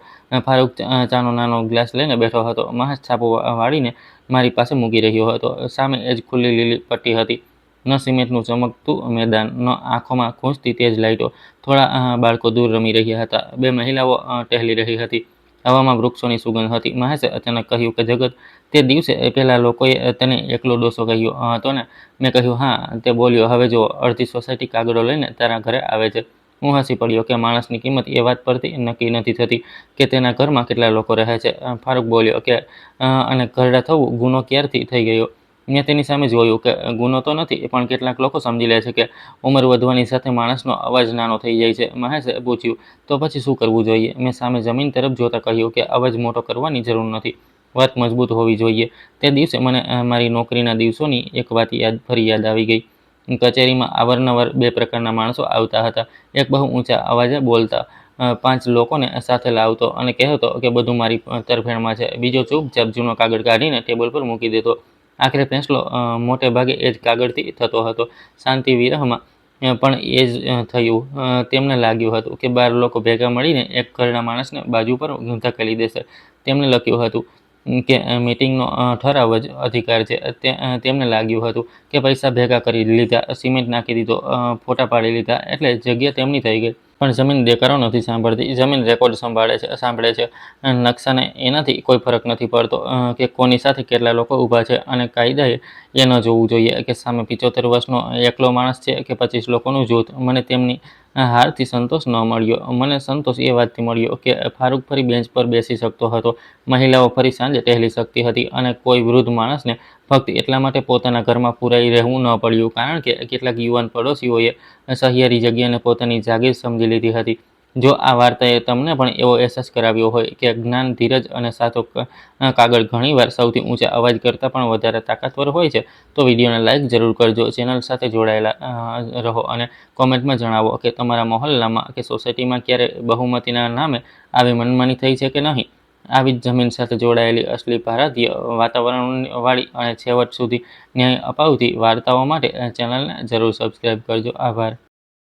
ફારૂક ચાનો નાનો ગ્લાસ લઈને બેઠો હતો. મહેશ છાપો વાળીને મારી પાસે મૂકી રહ્યો હતો. સામે એ જ ખુલ્લી લીલી પટ્ટી હતી. ન સિમેન્ટનું ચમકતું મેદાન, ન આંખોમાં ખૂંચતી તેજ લાઈટો. થોડા બાળકો દૂર રમી રહ્યા હતા. બે મહિલાઓ ટહેલી રહી હતી. હવામાં વૃક્ષોની સુગંધ હતી. મહેશે અચાનક કહ્યું કે જગત, તે દિવસે પેલા લોકોએ તને એકલો ડોસો કહ્યો હતો ને? મેં કહ્યું હા. તે બોલ્યો, હવે જો અડધી સોસાયટી કાગળો લઈને તારા ઘરે આવે છે. હું હસી પડ્યો કે માણસની કિંમત એ વાત પરથી નક્કી નથી થતી કે તેના ઘરમાં કેટલા લોકો રહે છે. ફારૂક બોલ્યો કે અને ઘરડા થવું ગુનો ક્યારથી થઈ ગયો? મેં તેની સામે જોયું કે ગુનો તો નથી, પણ કેટલાક લોકો સમજી લે છે કે ઉંમર વધવાની સાથે માણસનો અવાજ નાનો થઈ જાય છે. મહેશે પૂછ્યું, તો પછી શું કરવું જોઈએ? મેં સામે જમીન તરફ જોતા કહ્યું કે અવાજ મોટો કરવાની જરૂર નથી, વાત મજબૂત હોવી જોઈએ. તે દિવસે મને મારી નોકરીના દિવસોની એક વાત ફરી યાદ આવી ગઈ. કચેરીમાં અવારનવાર બે પ્રકારના માણસો આવતા હતા. એક બહુ ઊંચા અવાજે બોલતા, 5 લોકોને સાથે લાવતો અને કહેતો કે બધું મારી તરફેણમાં છે. બીજો ચૂપચાપ જૂનો કાગળ કાઢીને ટેબલ પર મૂકી દેતો. આખરે ફેંસલો મોટે ભાગે એ જ કાગળથી થતો હતો. શાંતિ વિરહમાં પણ એ જ થયું. તેમને લાગ્યું હતું કે 12 લોકો ભેગા મળીને એક ઘરડા માણસને બાજુ પર ધકેલી દેશે. તેમને લખ્યું હતું કે મીટિંગનો ઠરાવ જ અધિકાર છે. તેમને લાગ્યું હતું કે પૈસા ભેગા કરી લીધા, સિમેન્ટ નાખી દીધો, ફોટા પાડી લીધા એટલે જગ્યા તેમની થઈ ગઈ. પણ જમીન દેકારો નથી સાંભળતી. જમીન રેકોર્ડ સાંભળે છે. નકશાને એનાથી કોઈ ફરક નથી પડતો કે કોની સાથે કેટલા લોકો ઊભા છે. અને કાયદાએ એ ન જોવું જોઈએ કે સામે 75 વર્ષનો એકલો માણસ છે કે 25 લોકોનું જૂથ. મને તેમની હારથી સંતોષ ન મળ્યો. મને સંતોષ એ વાતથી મળ્યો કે ફારૂક ફરી બેન્ચ પર બેસી શકતો હતો, મહિલાઓ ફરી સાંજે ટહેલી શકતી હતી અને કોઈ વૃદ્ધ માણસને ફક્ત એટલા માટે પોતાના ઘરમાં પુરાઈ રહેવું ન પડ્યું કારણ કે કેટલાક યુવાન પડોશીઓએ સહિયારી જગ્યાને પોતાની જાગીર સમજી લીધી હતી. જો આ વાર્તાએ તમને પણ એવો અહેસાસ કરાવ્યો હોય કે જ્ઞાન, ધીરજ અને સાચો કાગળ ઘણીવાર સૌથી ઊંચા અવાજ કરતાં પણ વધારે તાકાતવર હોય છે, તો વિડીયોને લાઇક જરૂર કરજો. ચેનલ સાથે જોડાયેલા રહો અને કોમેન્ટમાં જણાવો કે તમારા મહોલ્લામાં કે સોસાયટીમાં ક્યારે બહુમતીના નામે આવી મનમાની થઈ છે કે નહીં. આવી જ જમીન સાથે જોડાયેલી અસલી ભારતીય વાતાવરણવાળી અને છેવટ સુધી ન્યાય અપાવતી વાર્તાઓ માટે ચેનલને જરૂર સબસ્ક્રાઈબ કરજો. આભાર.